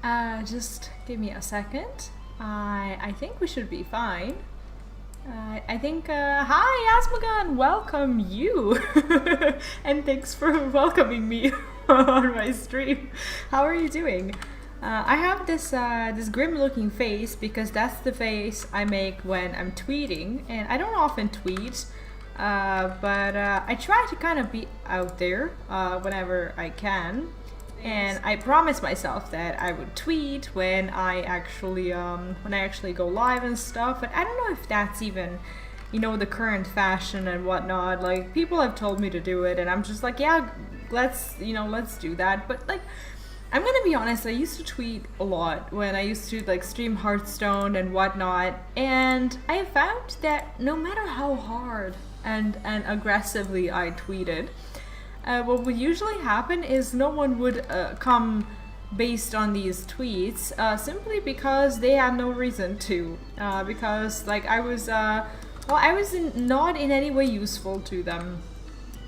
Just give me a second. I think we should be fine. I think, hi Asmagan, welcome you! And thanks for welcoming me on my stream. How are you doing? I have this grim looking face because that's the face I make when I'm tweeting, and I don't often tweet, but I try to kind of be out there whenever I can. And I promised myself that I would tweet when I actually go live and stuff. But I don't know if that's even, the current fashion and whatnot. Like, people have told me to do it, and I'm just like, yeah, let's do that. But like, I'm gonna be honest. I used to tweet a lot when I used to like stream Hearthstone and whatnot, and I found that no matter how hard and aggressively I tweeted, what would usually happen is no one would come based on these tweets, simply because they had no reason to. Because like I was not in any way useful to them.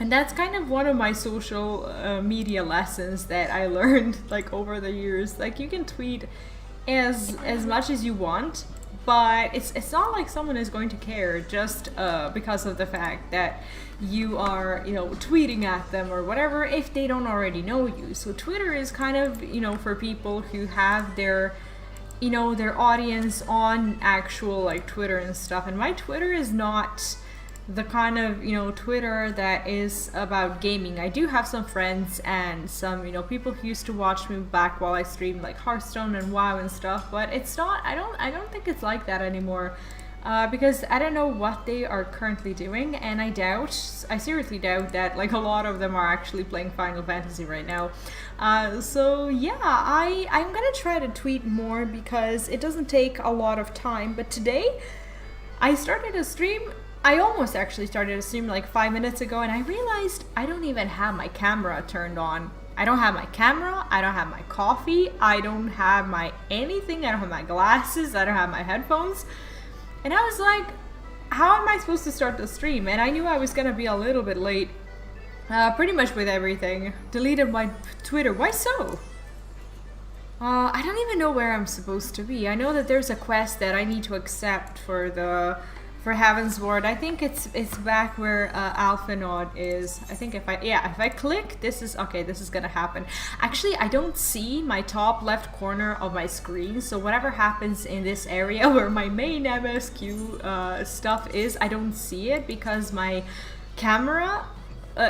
And that's kind of one of my social media lessons that I learned like over the years. Like, you can tweet as much as you want, but it's not like someone is going to care just because of the fact that you are tweeting at them or whatever, if they don't already know you. So Twitter is kind of for people who have their their audience on actual like Twitter and stuff. And my Twitter is not the kind of Twitter that is about gaming. I do have some friends and some people who used to watch me back while I streamed like Hearthstone and WoW and stuff, but it's not, I don't think it's like that anymore, because I don't know what they are currently doing, and I seriously doubt that like a lot of them are actually playing Final Fantasy right now. So yeah, I'm gonna try to tweet more because it doesn't take a lot of time. But today I started a stream. I almost actually started a stream like 5 minutes ago, and I realized I don't even have my camera turned on. I don't have my camera, I don't have my coffee, I don't have my anything, I don't have my glasses, I don't have my headphones. And I was like, how am I supposed to start the stream? And I knew I was gonna be a little bit late, pretty much with everything. Deleted my Twitter, why so? I don't even know where I'm supposed to be. I know that there's a quest that I need to accept for Heavensward. I think it's back where Alphinaud is. I think if I click, this is gonna happen. Actually, I don't see my top left corner of my screen, so whatever happens in this area where my main MSQ stuff is, I don't see it because my camera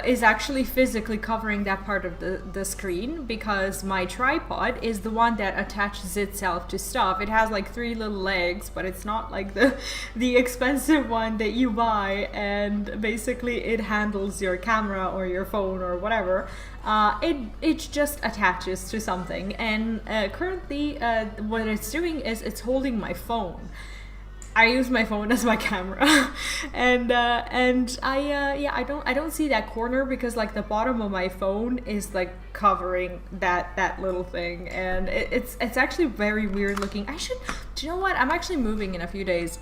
is actually physically covering that part of the screen, because my tripod is the one that attaches itself to stuff. It has like 3 little legs, but it's not like the expensive one that you buy, and basically it handles your camera or your phone or whatever. It just attaches to something, and currently what it's doing is it's holding my phone. I use my phone as my camera, and I don't see that corner because like the bottom of my phone is like covering that little thing, and it's actually very weird looking. Do you know what? I'm actually moving in a few days,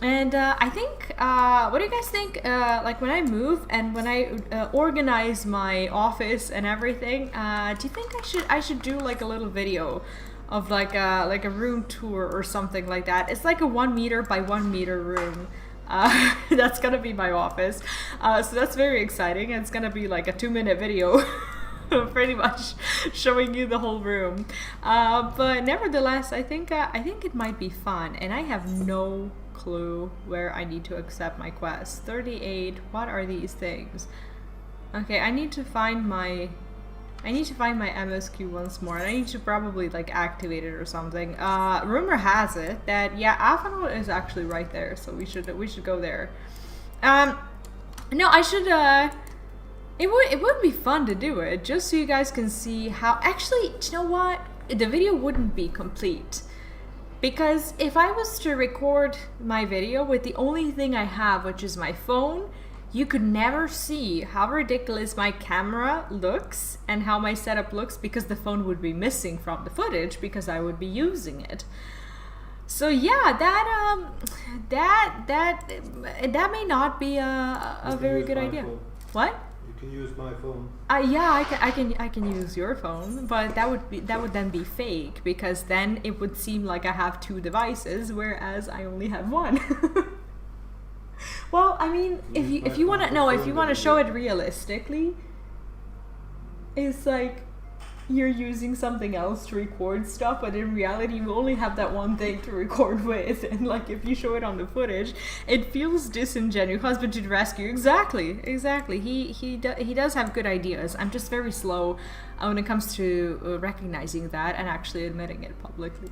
and I think what do you guys think? Like when I move and when I organize my office and everything, do you think I should do like a little video of like a room tour or something like that? It's like a 1 meter by 1 meter room. That's gonna be my office. So that's very exciting. It's gonna be like a 2-minute video pretty much showing you the whole room. But nevertheless, I think it might be fun, and I have no clue where I need to accept my quest. 38, what are these things? Okay, I need to find my MSQ once more, and I need to probably like activate it or something. Rumor has it that Alphinaud is actually right there, so we should go there. No, I should. It would be fun to do it just so you guys can see how. Actually, do you know what? The video wouldn't be complete, because if I was to record my video with the only thing I have, which is my phone, you could never see how ridiculous my camera looks and how my setup looks, because the phone would be missing from the footage because I would be using it. So yeah, that may not be a very good idea. What? You can use my phone. Yeah, I can use your phone, but that would then be fake, because then it would seem like I have two devices, whereas I only have one. Well, I mean, if you want to show it realistically, it's like you're using something else to record stuff, but in reality you only have that one thing to record with, and like if you show it on the footage, it feels disingenuous. Husband to the rescue. Exactly. He does have good ideas. I'm just very slow when it comes to recognizing that and actually admitting it publicly.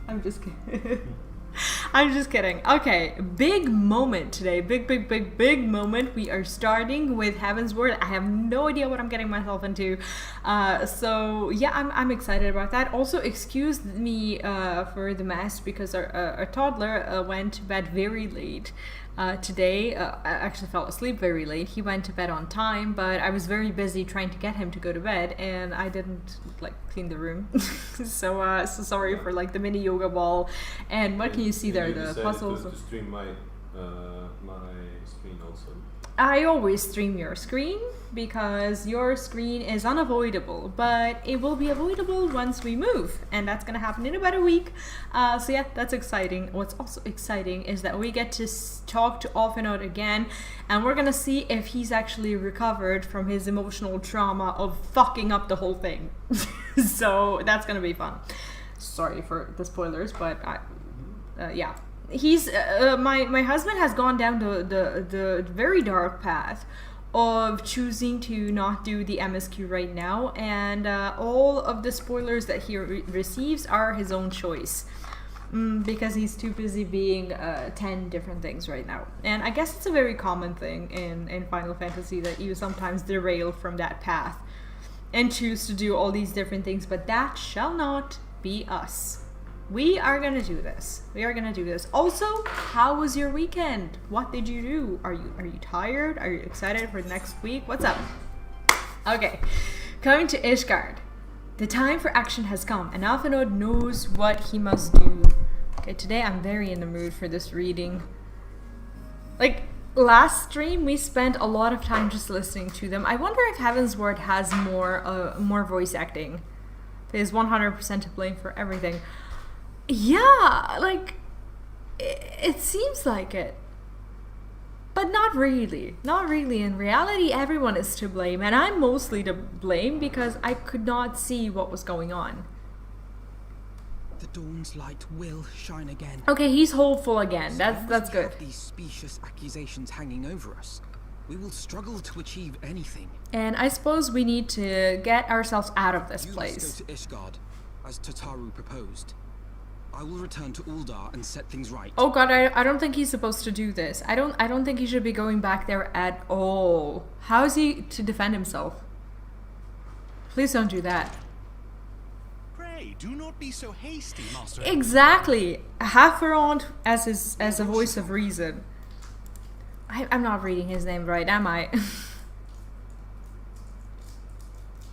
I'm just kidding. I'm just kidding. Okay, big moment today. Big moment. We are starting with Heavensward. I have no idea what I'm getting myself into. So yeah, I'm excited about that. Also, excuse me for the mess, because our toddler went to bed very late. Today, I actually fell asleep very late. He went to bed on time, but I was very busy trying to get him to go to bed, and I didn't like clean the room. so sorry for like the mini yoga ball. And what can you see there? The puzzles. To stream my screen also. I always stream your screen because your screen is unavoidable, but it will be avoidable once we move, and that's gonna happen in about a week. So yeah, that's exciting. What's also exciting is that we get to talk to Alfinod again, and we're gonna see if he's actually recovered from his emotional trauma of fucking up the whole thing. So that's gonna be fun. Sorry for the spoilers, but yeah. He's my husband has gone down the very dark path of choosing to not do the MSQ right now, and all of the spoilers that he receives are his own choice, because he's too busy being 10 different things right now. And I guess it's a very common thing in Final Fantasy that you sometimes derail from that path and choose to do all these different things, but that shall not be us. We are gonna do this. Also, how was your weekend? What did you do? Are you tired? Are you excited for next week? What's up? Okay, coming to Ishgard. The time for action has come, and Alfinod knows what he must do. Okay, today I'm very in the mood for this reading. Like, last stream we spent a lot of time just listening to them. I wonder if Heavensward has more voice acting. He is 100% to blame for everything. Yeah, like, it seems like it. But not really. Not really. In reality, everyone is to blame. And I'm mostly to blame because I could not see what was going on. The dawn's light will shine again. Okay, he's hopeful again. That's good. Have these specious accusations hanging over us, we will struggle to achieve anything. And I suppose we need to get ourselves out of this place. Let's go to Ishgard, as Tataru proposed. I will return to Uldar and set things right. Oh god, I don't think he's supposed to do this. I don't think he should be going back there at all. How is he to defend himself? Please don't do that. Pray, do not be so hasty, Master. Exactly. Haferond as a voice of reason. I'm not reading his name right, am I?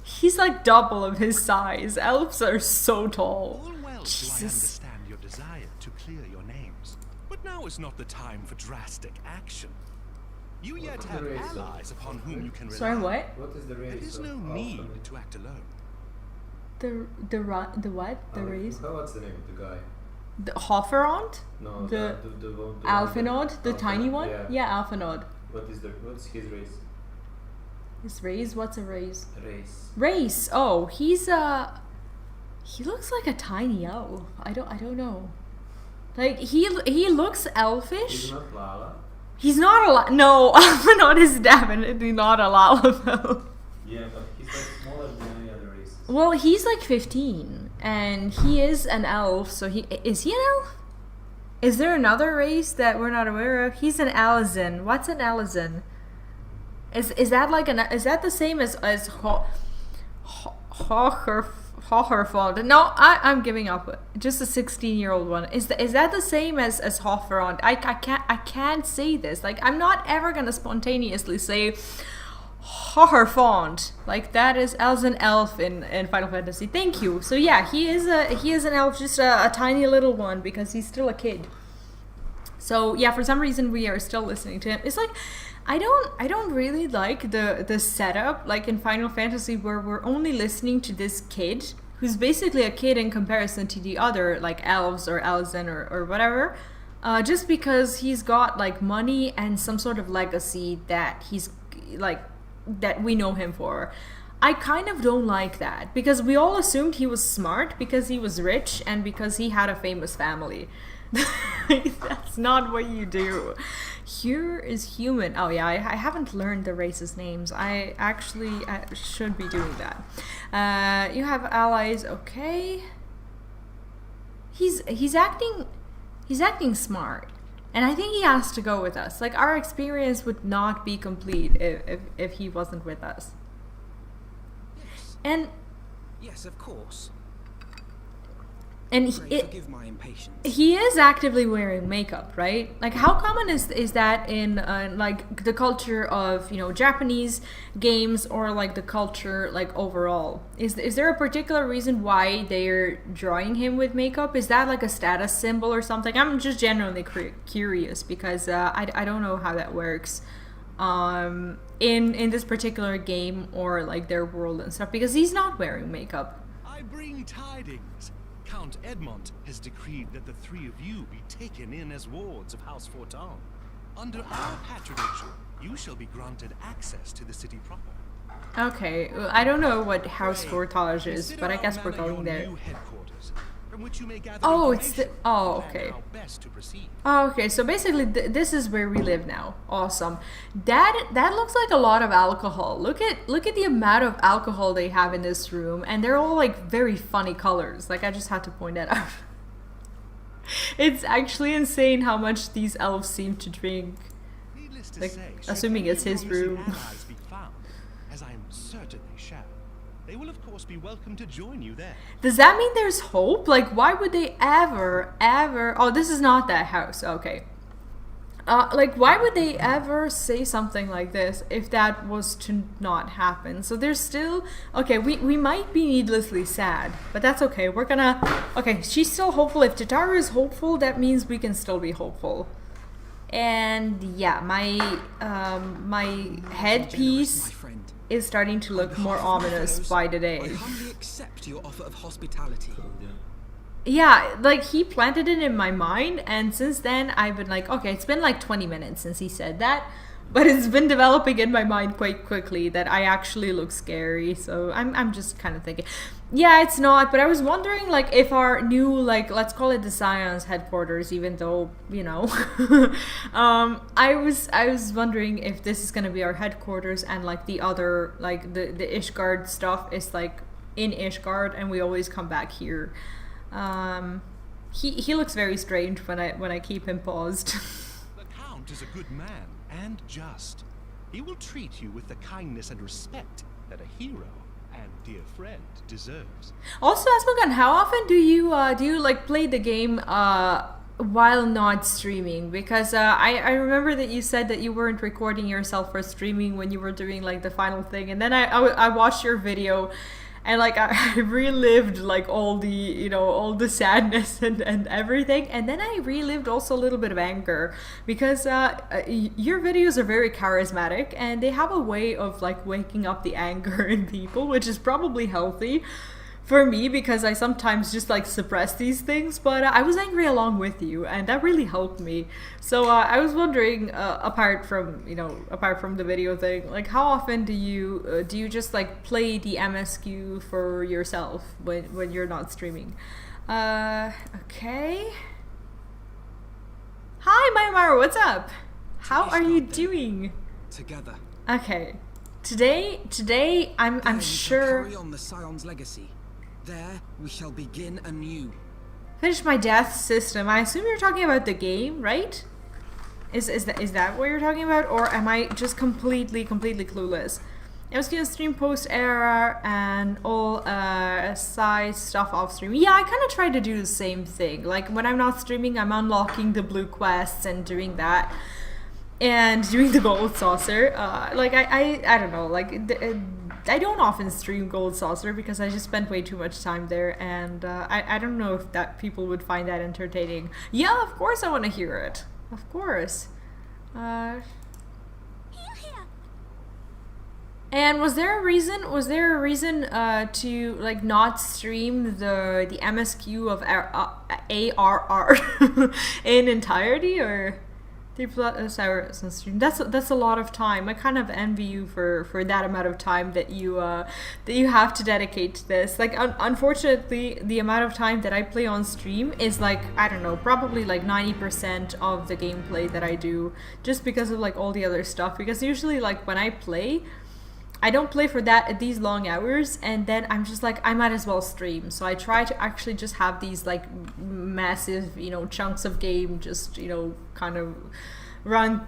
He's like double of his size. Elves are so tall. All well, Jesus. do I understand your desire to clear your names, but now is not the time for drastic action. You yet have allies upon whom you can rely. Sorry, what? What is the There race? is no need to act alone. The what? The race? What's the name of the guy? The Hoferond? No, The one Alfinod? The tiny one? Yeah. Alfinod. What's his race? His race? What's a race? Race. Race. Oh, he looks like a tiny elf. I don't know. Like he looks elfish. He's not Lala. He's not a no. Alfinod is definitely not a Lalafell. Yeah, but he's like smaller than any other races. Well, he's like 15, and he is an elf. So is he an elf? Is there another race that we're not aware of? He's an Alizin. What's an Alizin? Is that like is that the same as Hoherfond? No, I'm giving up. Just a 16-year-old one. Is that the same as Hoferond? I can't say this. Like, I'm not ever gonna spontaneously say Hoherfond. Like, that is as an elf in Final Fantasy. Thank you. So yeah, he is an elf, just a tiny little one, because he's still a kid. So yeah, for some reason we are still listening to him. It's like, I don't really like the setup like in Final Fantasy where we're only listening to this kid who's basically a kid in comparison to the other like elves or Elzen or whatever. Just because he's got like money and some sort of legacy that he's like that we know him for. I kind of don't like that because we all assumed he was smart because he was rich and because he had a famous family. That's not what you do. Here is human. Oh yeah, I haven't learned the races' names. I should be doing that. You have allies, okay. He's acting smart. And I think he has to go with us. Like our experience would not be complete if he wasn't with us. And Yes, of course. and Forgive my impatience. he is actively wearing makeup, right? Like how common is that in like the culture of, you know, Japanese games or like the culture like overall? Is there a particular reason why they're drawing him with makeup? Is that like a status symbol or something? I'm just genuinely curious because I don't know how that works in this particular game or like their world and stuff because he's not wearing makeup. I bring tidings. Count Edmond has decreed that the three of you be taken in as wards of House Fortin. Under our patronage, you shall be granted access to the city proper. Okay, well, I don't know what House Pray, Fortage is, consider but I our guess we're manor going your there. new headquarters, from which you may gather Oh, it's the... information Oh, and plan okay. how best to proceed. Oh, okay, so basically this is where we live now. Awesome. That looks like a lot of alcohol. Look at the amount of alcohol they have in this room, and they're all like very funny colors. Like I just had to point that out. It's actually insane how much these elves seem to drink. Needless to Like, say, should assuming any it's of your his missing room. allies be found, as I am certain they shall, they will of course be welcome to join you there. Does that mean there's hope? Like why would they ever Oh, this is not that house. Okay. Like why would they ever say something like this if that was to not happen? So there's still okay, we might be needlessly sad, but that's okay. We're gonna okay, she's still hopeful. If Tataru is hopeful, that means we can still be hopeful. And yeah, my headpiece My friend. is starting to look more ominous by the day. I humbly accept your offer of hospitality. Yeah, like he planted it in my mind, and since then I've been like, okay, it's been like 20 minutes since he said that, but it's been developing in my mind quite quickly that I actually look scary. So I'm just kind of thinking, yeah, it's not. But I was wondering, like, if our new, like, let's call it the Scion's headquarters, even though, you know, I was wondering if this is gonna be our headquarters, and like the other, like the Ishgard stuff is like in Ishgard, and we always come back here. He looks very strange when I keep him paused. The Count is a good man and just. He will treat you with the kindness and respect that a hero and dear friend deserves. Also, Asmogan, how often do you like play the game while not streaming? Because I remember that you said that you weren't recording yourself for streaming when you were doing like the final thing, and then I watched your video. And like I relived like all the sadness and everything, and then I relived also a little bit of anger because your videos are very charismatic and they have a way of like waking up the anger in people, which is probably healthy for me because I sometimes just like suppress these things. But I was angry along with you, and that really helped me. So I was wondering, apart from the video thing, like how often do you just like play the MSQ for yourself when you're not streaming? Okay. Hi, Myanmar, what's up? How are you doing? Together. Okay. Today I'm There we shall sure. carry on the Scion's legacy. There we shall begin anew. Finish my death system. I assume you're talking about the game, right? Is that what you're talking about, or am I just completely clueless? I was gonna stream post era and all side stuff off stream. Yeah, I kind of try to do the same thing. Like when I'm not streaming, I'm unlocking the blue quests and doing that, and doing the gold saucer. Like I don't know. Like I don't often stream Gold Saucer because I just spend way too much time there, and I don't know if that people would find that entertaining. Yeah, of course I want to hear it. Of course. And was there a reason? Was there a reason to like not stream the MSQ of ARR in entirety, or 3+ hours on stream? That's a lot of time. I kind of envy you for that amount of time that you have to dedicate to this. Like unfortunately, the amount of time that I play on stream is like, I don't know, probably like 90% of the gameplay that I do, just because of like all the other stuff. Because usually like when I play, I don't play for these long hours, and then I'm just like, I might as well stream. So I try to actually just have these like massive, you know, chunks of game, just, you know, kind of run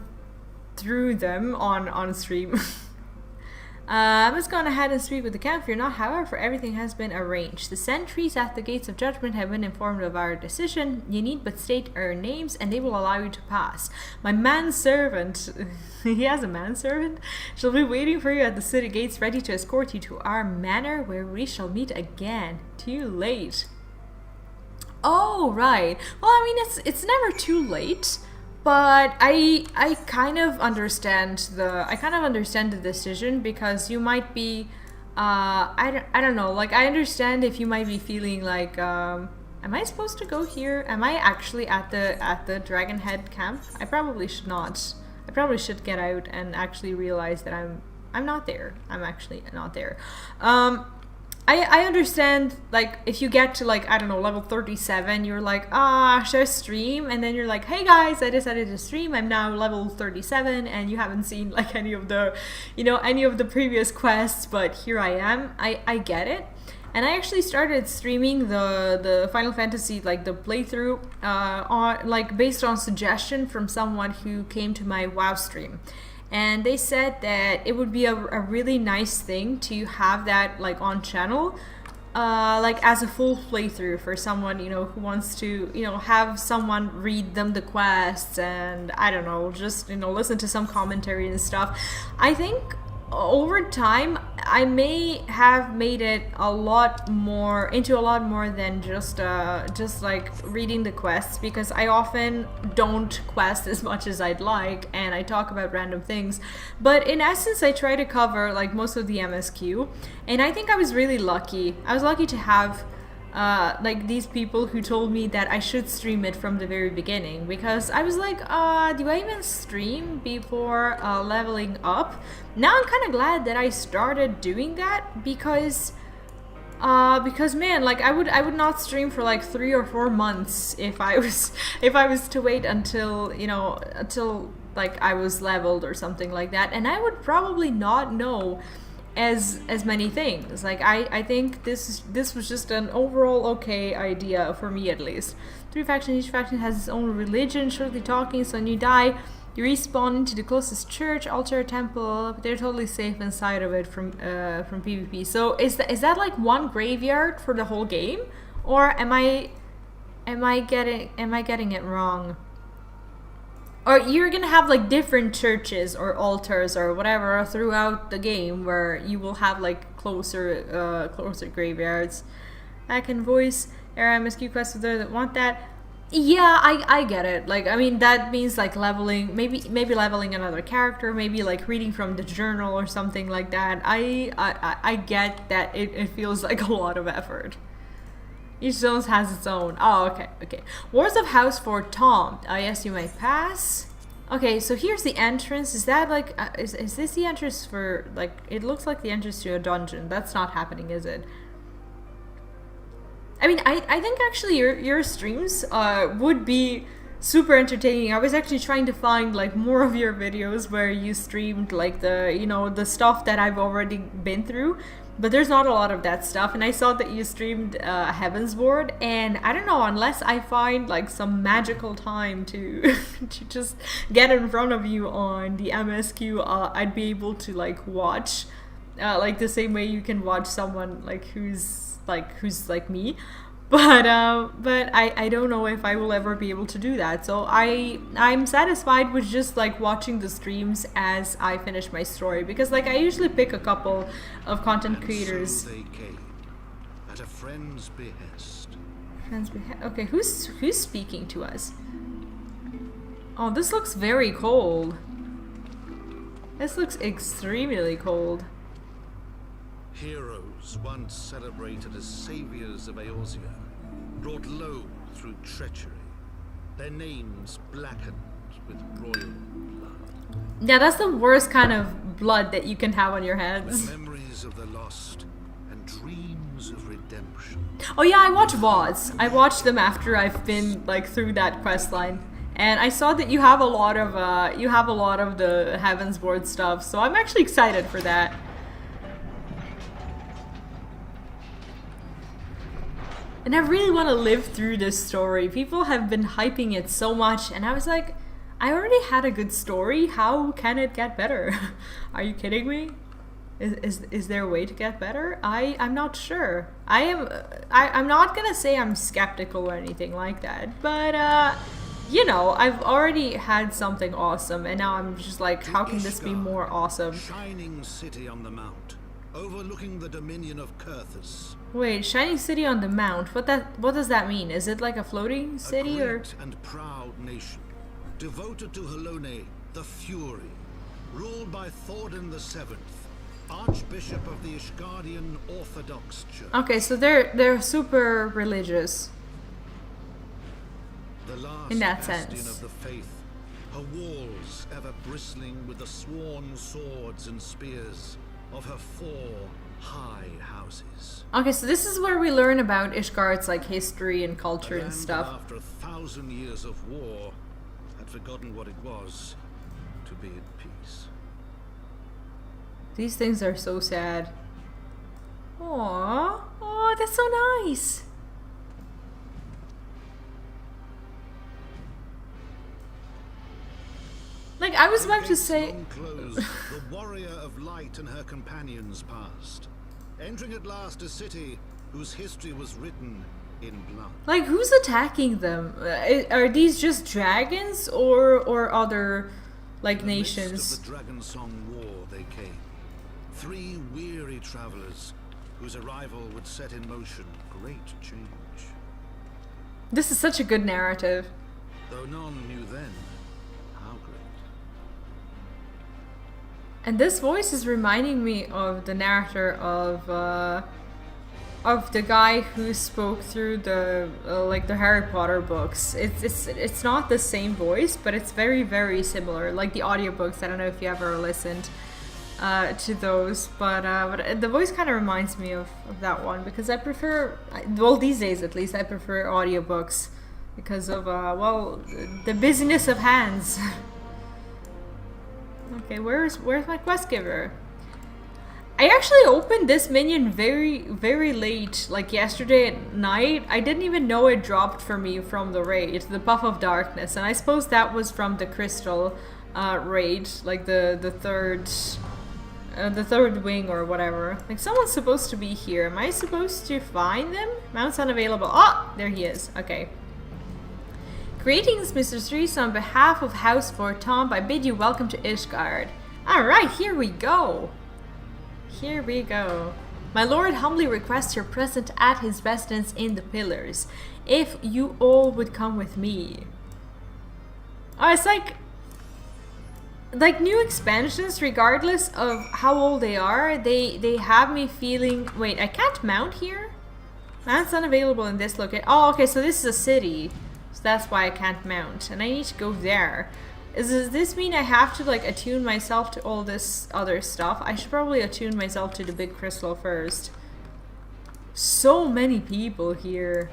through them on stream. I'm just going ahead and speak with the camp. Fear not, however, everything has been arranged. The sentries at the gates of judgment have been informed of our decision. You need but state our names, and they will allow you to pass. My manservant, he has a manservant, shall be waiting for you at the city gates, ready to escort you to our manor, where we shall meet again. Too late. Oh, right. Well, I mean, it's never too late. But I kind of understand the decision, because you might be I don't know, like I understand if you might be feeling like am I supposed to go here? Am I actually at the Dragon Head camp? I probably should not. I probably should get out and actually realize that I'm not there. I'm actually not there. I understand, like, if you get to, like, I don't know, level 37, you're like, should I stream? And then you're like, hey guys, I decided to stream, I'm now level 37, and you haven't seen, like, any of the, you know, any of the previous quests, but here I am. I get it. And I actually started streaming the Final Fantasy, like, the playthrough, on, like, based on suggestion from someone who came to my WoW stream. And they said that it would be a really nice thing to have that like on channel, like as a full playthrough for someone, you know, who wants to, you know, have someone read them the quests and I don't know, just, you know, listen to some commentary and stuff. I think over time I may have made it into a lot more than just like reading the quests, because I often don't quest as much as I'd like and I talk about random things, but in essence I try to cover like most of the MSQ, and I think I was really lucky. I was lucky to have like these people who told me that I should stream it from the very beginning, because I was like, do I even stream before leveling up? Now I'm kind of glad that I started doing that, because man, like I would not stream for like 3 or 4 months if I was to wait until, you know, until like I was leveled or something like that, and I would probably not know as many things. Like I think this was just an overall okay idea for me, at least. 3 factions, each faction has its own religion. Shortly talking, so when you die you respawn into the closest church, altar, or temple, but they're totally safe inside of it from PvP. So is that like one graveyard for the whole game, or am I getting it wrong? Or you're gonna have like different churches or altars or whatever throughout the game, where you will have like closer graveyards. I can voice MSQ quests for those that want that. Yeah, I get it. Like, I mean, that means like leveling, maybe leveling another character, maybe like reading from the journal or something like that. I get that it feels like a lot of effort. Each zone has its own. Oh, okay. Wars of House for Tom. Yes, you may pass. Okay, so here's the entrance. Is that like, is this the entrance for, like, it looks like the entrance to a dungeon. That's not happening, is it? I mean, I think actually your streams would be super entertaining. I was actually trying to find like more of your videos where you streamed like the, you know, the stuff that I've already been through. But there's not a lot of that stuff, and I saw that you streamed Heavensward, and I don't know, unless I find like some magical time to to just get in front of you on the MSQ, I'd be able to like watch like the same way you can watch someone like who's like me. But I don't know if I will ever be able to do that. So I'm satisfied with just like watching the streams as I finish my story, because like I usually pick a couple of content creators. So they came at a friend's behest. Okay, who's speaking to us? Oh, this looks very cold. This looks extremely cold. Heroes once celebrated as saviors of Eorzea, brought low through treachery, their names blackened with royal blood. Yeah, that's the worst kind of blood that you can have on your With hands. memories of the lost and dreams of redemption. Oh yeah, I watch VODs. I watch them after I've been like through that quest line. And I saw that you have a lot of the Heavensward stuff, so I'm actually excited for that. And I really want to live through this story. People have been hyping it so much, and I was like, I already had a good story. How can it get better? Are you kidding me? Is there a way to get better? I'm not sure. I'm not gonna say I'm skeptical or anything like that, but you know, I've already had something awesome, and now I'm just like, how can this be more awesome? Shining city on the mount, overlooking the dominion of Kurthus. Wait, Shining City on the Mount. What does that mean? Is it like a floating city A or? great and proud nation, devoted to Halone, the Fury, ruled by Thordan VII, Archbishop of the Ishgardian Orthodox Church. Okay, so they're super religious. The last In that bastion sense. of the faith, her walls ever bristling with the sworn swords and spears of her 4 high houses. Okay, so this is where we learn about Ishgard's like history and culture A and land stuff. that after 1,000 years of war, had forgotten what it was to be at peace. These things are so sad. Aww. Oh, that's so nice. Like, I was about to Gates say... long closed, the warrior of light and her companions passed, entering at last a city whose history was written in blood. Like, who's attacking them? Are these just dragons or other, like, In the midst nations? of the Dragon Song War they came. 3 weary travelers whose arrival would set in motion great change. This is such a good narrative. Though none knew then how great. And this voice is reminding me of the narrator of the guy who spoke through the like the Harry Potter books. It's not the same voice, but it's very, very similar. Like the audiobooks. I don't know if you ever listened to those, but the voice kind of reminds me of that one because I prefer, well, these days at least, I prefer audiobooks because of well, the busyness of hands. Okay, where's my quest giver? I actually opened this minion very, very late, like yesterday at night. I didn't even know it dropped for me from the raid, the Puff of Darkness, and I suppose that was from the Crystal raid, like the third wing or whatever. Like someone's supposed to be here. Am I supposed to find them? Mount's unavailable. Oh, there he is. Okay. Greetings, Mr. Streets. On behalf of House Fortomp, I bid you welcome to Ishgard. Alright, here we go. Here we go. My lord humbly requests your presence at his residence in the Pillars. If you all would come with me. Oh, it's like new expansions, regardless of how old they are, they have me feeling... Wait, I can't mount here? Mount's unavailable in this location. Oh, okay, so this is a city. So that's why I can't mount. And I need to go there. Does this mean I have to like attune myself to all this other stuff? I should probably attune myself to the big crystal first. So many people here.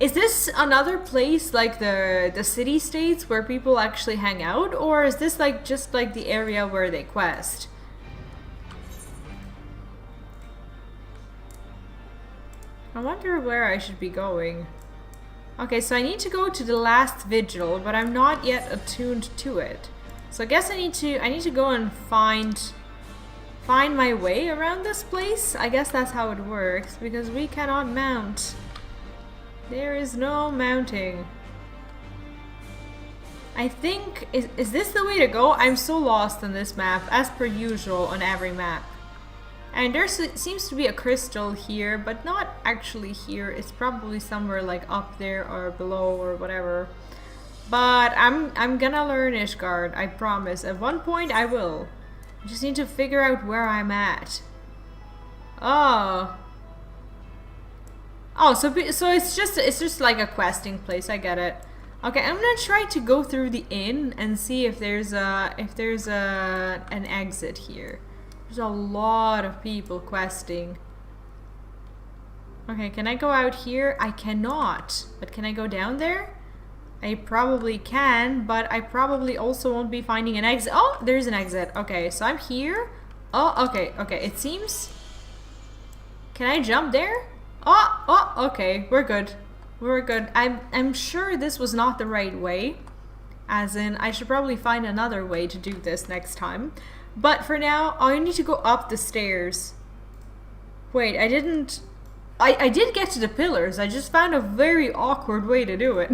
Is this another place like the city states where people actually hang out? Or is this like just like the area where they quest? I wonder where I should be going. Okay, so I need to go to the last vigil, but I'm not yet attuned to it. So I guess I need to go and find my way around this place. I guess that's how it works, because we cannot mount. There is no mounting. I think, is this the way to go? I'm so lost on this map, as per usual on every map. And there seems to be a crystal here, but not actually here. It's probably somewhere like up there or below or whatever. But I'm gonna learn Ishgard, I promise. At one point I will. I just need to figure out where I'm at. Oh. Oh, so it's just like a questing place. I get it. Okay, I'm gonna try to go through the inn and see if there's an exit here. There's a lot of people questing. Okay, can I go out here? I cannot. But can I go down there? I probably can, but I probably also won't be finding an exit. Oh, there's an exit. Okay, so I'm here. Oh, okay, okay. It seems... Can I jump there? Oh, okay. We're good. We're good. I'm sure this was not the right way. As in, I should probably find another way to do this next time. But for now, I need to go up the stairs. Wait, I didn't... I did get to the pillars. I just found a very awkward way to do it.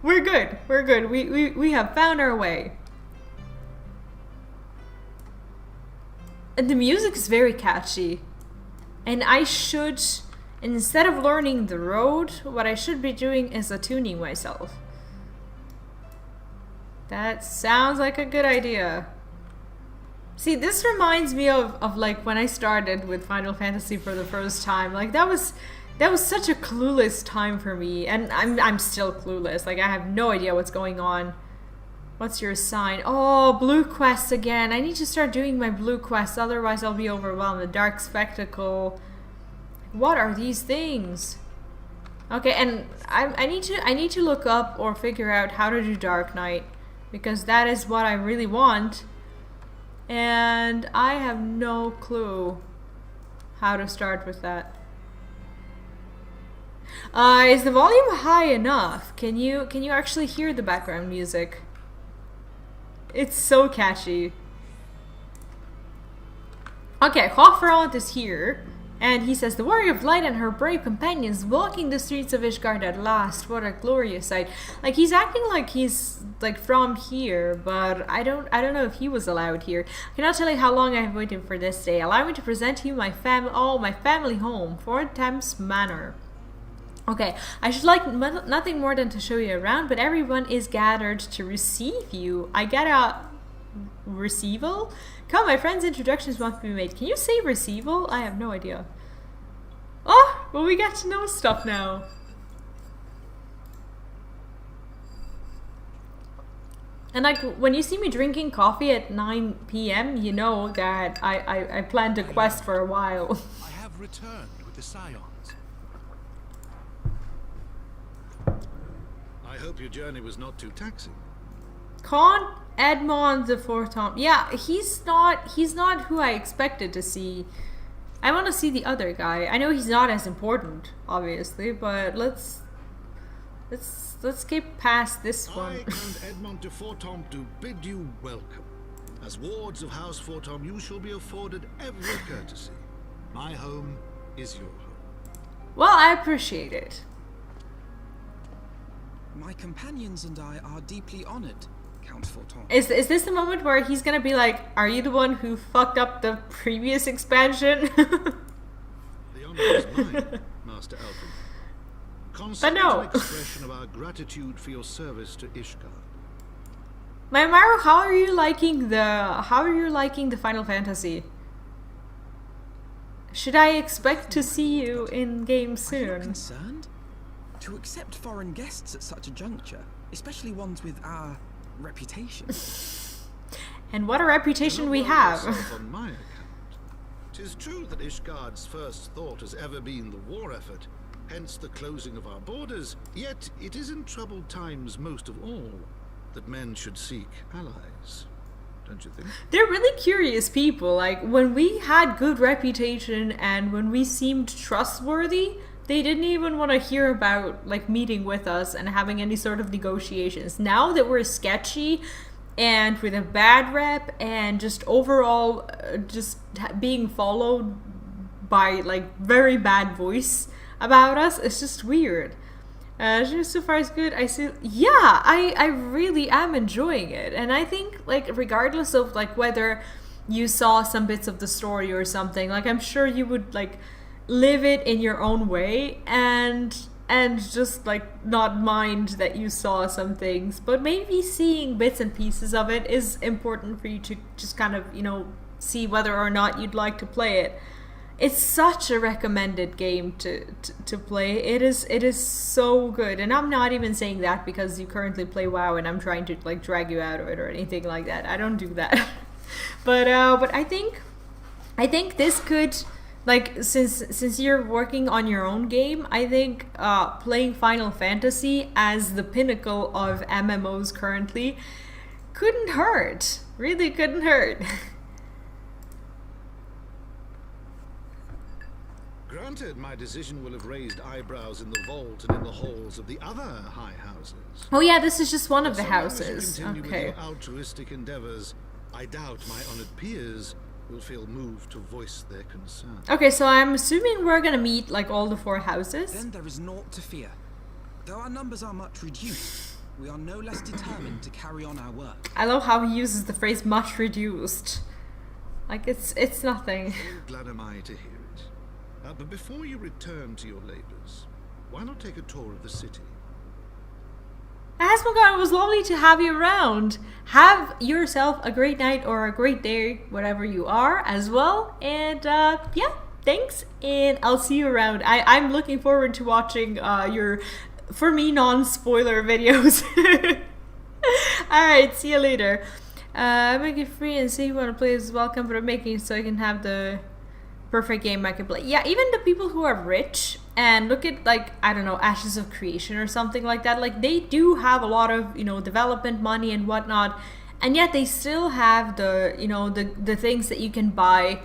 We're good. We're good. We have found our way. And the music is very catchy. And I should, instead of learning the road, what I should be doing is attuning myself. That sounds like a good idea. See, this reminds me of like when I started with Final Fantasy for the first time. Like that was such a clueless time for me, and I'm still clueless. Like I have no idea what's going on. What's your sign? Oh, blue quests again. I need to start doing my blue quests, otherwise I'll be overwhelmed. The Dark Spectacle. What are these things? Okay, and I need to look up or figure out how to do Dark Knight, because that is what I really want. And I have no clue how to start with that. Is the volume high enough? Can you actually hear the background music? It's so catchy. Okay, Hofrond is here. And he says, the Warrior of Light and her brave companions walking the streets of Ishgard at last. What a glorious sight. Like, he's acting like he's, like, from here, but I don't know if he was allowed here. I cannot tell you how long I have waited for this day. Allow me to present to you my family home, Fort Thames Manor. Okay, I should like nothing more than to show you around, but everyone is gathered to receive you. I get a receival? Come, my friend's introductions must be made. Can you say receival? I have no idea. Oh, well, we get to know stuff now. And like, when you see me drinking coffee at 9 p.m., you know that I plan to quest for a while. I have returned with the Scions. I hope your journey was not too taxing. Count Edmond de Forton. Yeah, he's not who I expected to see. I want to see the other guy. I know he's not as important, obviously, but let's skip past this one. I, Count Edmond de Forton, do bid you welcome. As wards of House Forton, you shall be afforded every courtesy. My home is your home. Well, I appreciate it. My companions and I are deeply honored, Count Forton. Is this the moment where he's gonna be like, are you the one who fucked up the previous expansion? The honor is mine, Master Elfin. Consider no. an expression of our gratitude for your service to Ishgard. My Maru, how are you liking the Final Fantasy? Should I expect to see you in game Are you soon? concerned? To accept foreign guests at such a juncture, especially ones with our reputation. And what a reputation Do not we worry have. yourself on my account. 'Tis true that Ishgard's first thought has ever been the war effort, hence the closing of our borders, yet it is in troubled times most of all that men should seek allies. Don't you think? They're really curious people. Like, when we had good reputation and when we seemed trustworthy, they didn't even want to hear about, like, meeting with us and having any sort of negotiations. Now that we're sketchy and with a bad rep and just overall being followed by, like, very bad voice about us, it's just weird. So far it's good. I really am enjoying it. And I think, like, regardless of, like, whether you saw some bits of the story or something, like, I'm sure you would, like, live it in your own way, and and just like not mind that you saw some things, but maybe seeing bits and pieces of it is important for you to just kind of, you know, see whether or not you'd like to play it. It's such a recommended game to play. It is so good, and I'm not even saying that because you currently play WoW and I'm trying to like drag you out of it or anything like that. I don't do that. but I think this could, like, since you're working on your own game, I think playing Final Fantasy as the pinnacle of MMOs currently couldn't hurt. Really couldn't hurt. Granted, my decision will have raised eyebrows in the vault and in the halls of the other high houses. Oh yeah, this is just one of the So long as you houses. continue with Okay. your altruistic endeavors, I doubt my honored peers will feel moved to voice their concern. Okay, so I'm assuming we're gonna meet like all the 4 houses. Then there is naught to fear. Though our numbers are much reduced, we are no less determined to carry on our work. I love how he uses the phrase "much reduced." Like it's nothing. How glad am I to hear it. But before you return to your labors, why not take a tour of the city? Asmogar, it was lovely to have you around. Have yourself a great night or a great day, whatever you are, as well. And yeah, thanks, and I'll see you around. I'm looking forward to watching your, for me, non-spoiler videos. Alright, see you later. Make it free and see who want to play is welcome, but I'm making it so I can have the perfect game I can play. Yeah, even the people who are rich and look at, like, I don't know, Ashes of Creation or something like that, like they do have a lot of, you know, development money and whatnot, and yet they still have the, you know, the things that you can buy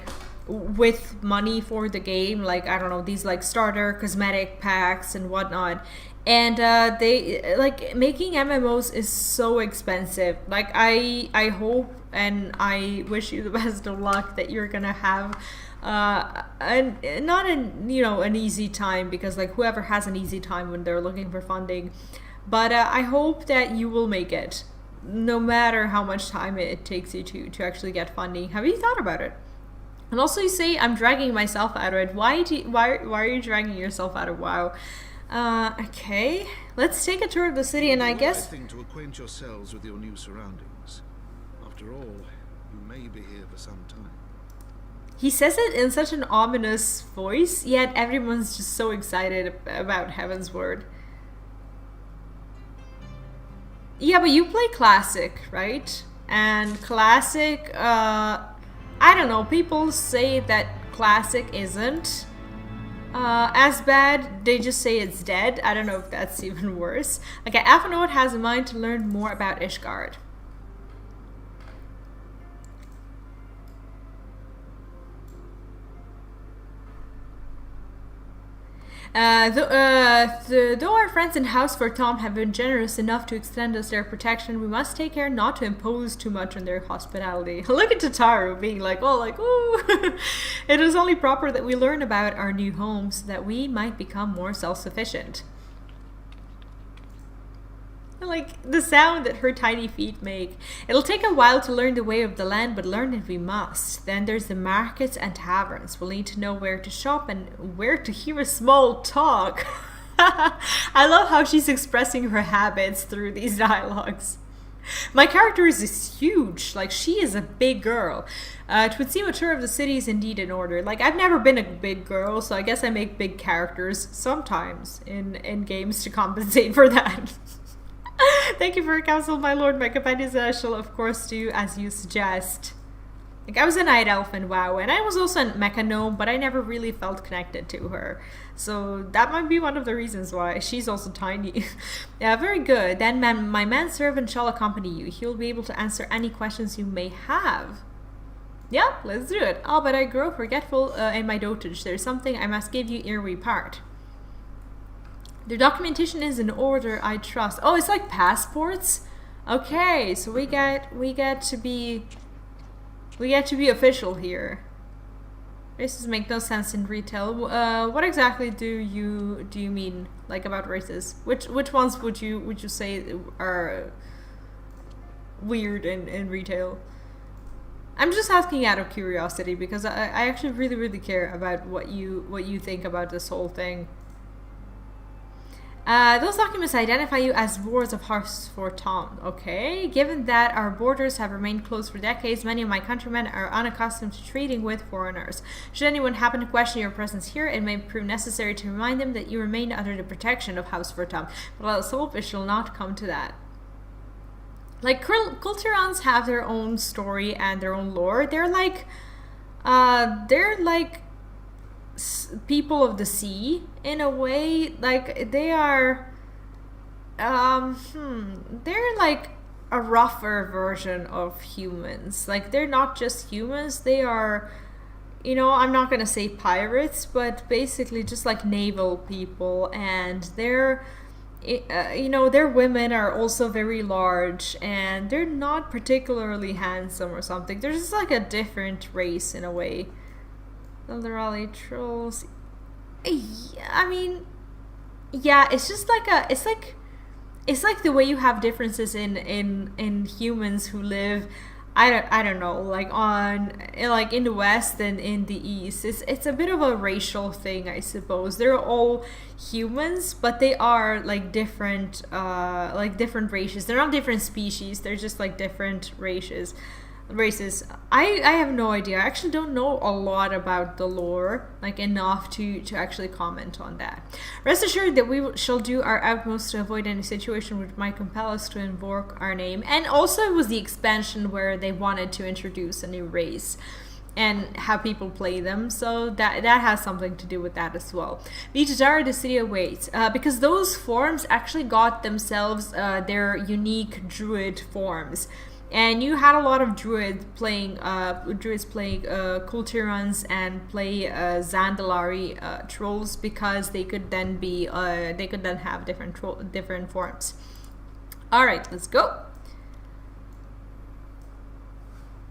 with money for the game, like, I don't know, these like starter cosmetic packs and whatnot. And they, like, making MMOs is so expensive. Like, I hope and I wish you the best of luck that you're gonna have and not an, you know, an easy time, because like whoever has an easy time when they're looking for funding, but I hope that you will make it, no matter how much time it takes you to actually get funding. Have you thought about it? And also, you say I'm dragging myself out of it. Why are you dragging yourself out of WoW? Okay, let's take a tour of the city, and I guess thing to acquaint yourselves with your new surroundings. After all, you may be here for some time. he says it in such an ominous voice, yet everyone's just so excited about Heavensward. Yeah, but you play Classic, right? And Classic, I don't know, people say that Classic isn't as bad. They just say it's dead. I don't know if that's even worse. Okay, Aphanoid has in mind to learn more about Ishgard. Though our friends in House for Tom have been generous enough to extend us their protection, we must take care not to impose too much on their hospitality. Look at Tataru being like, oh, like, ooh. It is only proper that we learn about our new home so that we might become more self-sufficient. Like the sound that her tiny feet make. It'll take a while to learn the way of the land, but learn it we must. Then there's the markets and taverns. We'll need to know where to shop and where to hear a small talk. I love how she's expressing her habits through these dialogues. My character is huge. Like, she is a big girl. It would seem a tour of the city is indeed in order. Like, I've never been a big girl, so I guess I make big characters sometimes in games to compensate for that. Thank you for your counsel, my lord. My companions and I shall, of course, do as you suggest. Like, I was a night elf in WoW, and I was also a mecha gnome, but I never really felt connected to her. So that might be one of the reasons why. She's also tiny. Yeah, very good. Then my manservant shall accompany you. He'll be able to answer any questions you may have. Yeah, let's do it. Oh, but I grow forgetful in my dotage. There's something I must give you ere we part. The documentation is in order, I trust. Oh, it's like passports? Okay, so we get to be official here. Races make no sense in retail. What exactly do you mean, like, about races? Which ones would you say are weird in retail? I'm just asking out of curiosity, because I actually really care about what you think about this whole thing. Those documents identify you as wards of House Tom. Okay. Given that our borders have remained closed for decades, many of my countrymen are unaccustomed to treating with foreigners. Should anyone happen to question your presence here, it may prove necessary to remind them that you remain under the protection of House Tom. But let's hope it shall not come to that. Like, Kulturans have their own story and their own lore. They're like people of the sea in a way. Like, they are they're like a rougher version of humans. Like, they're not just humans, they are, you know, I'm not gonna say pirates, but basically just like naval people. And they're you know, their women are also very large, and they're not particularly handsome or something. They're just like a different race in a way. Elderly trolls. I mean, yeah, it's just like it's like the way you have differences in humans who live, I don't know, like in the West and in the East. It's a bit of a racial thing, I suppose. They're all humans, but they are like different races. They're not different species. They're just like different races. I have no idea. I actually don't know a lot about the lore, like enough to actually comment on that. Rest assured that we shall do our utmost to avoid any situation which might compel us to invoke our name. And also it was the expansion where they wanted to introduce a new race and have people play them, so that has something to do with that as well. Vijayara, the city awaits, because those forms actually got themselves their unique druid forms. And you had a lot of druids playing Kulturans and play Zandalari trolls, because they could then have different forms. All right, let's go.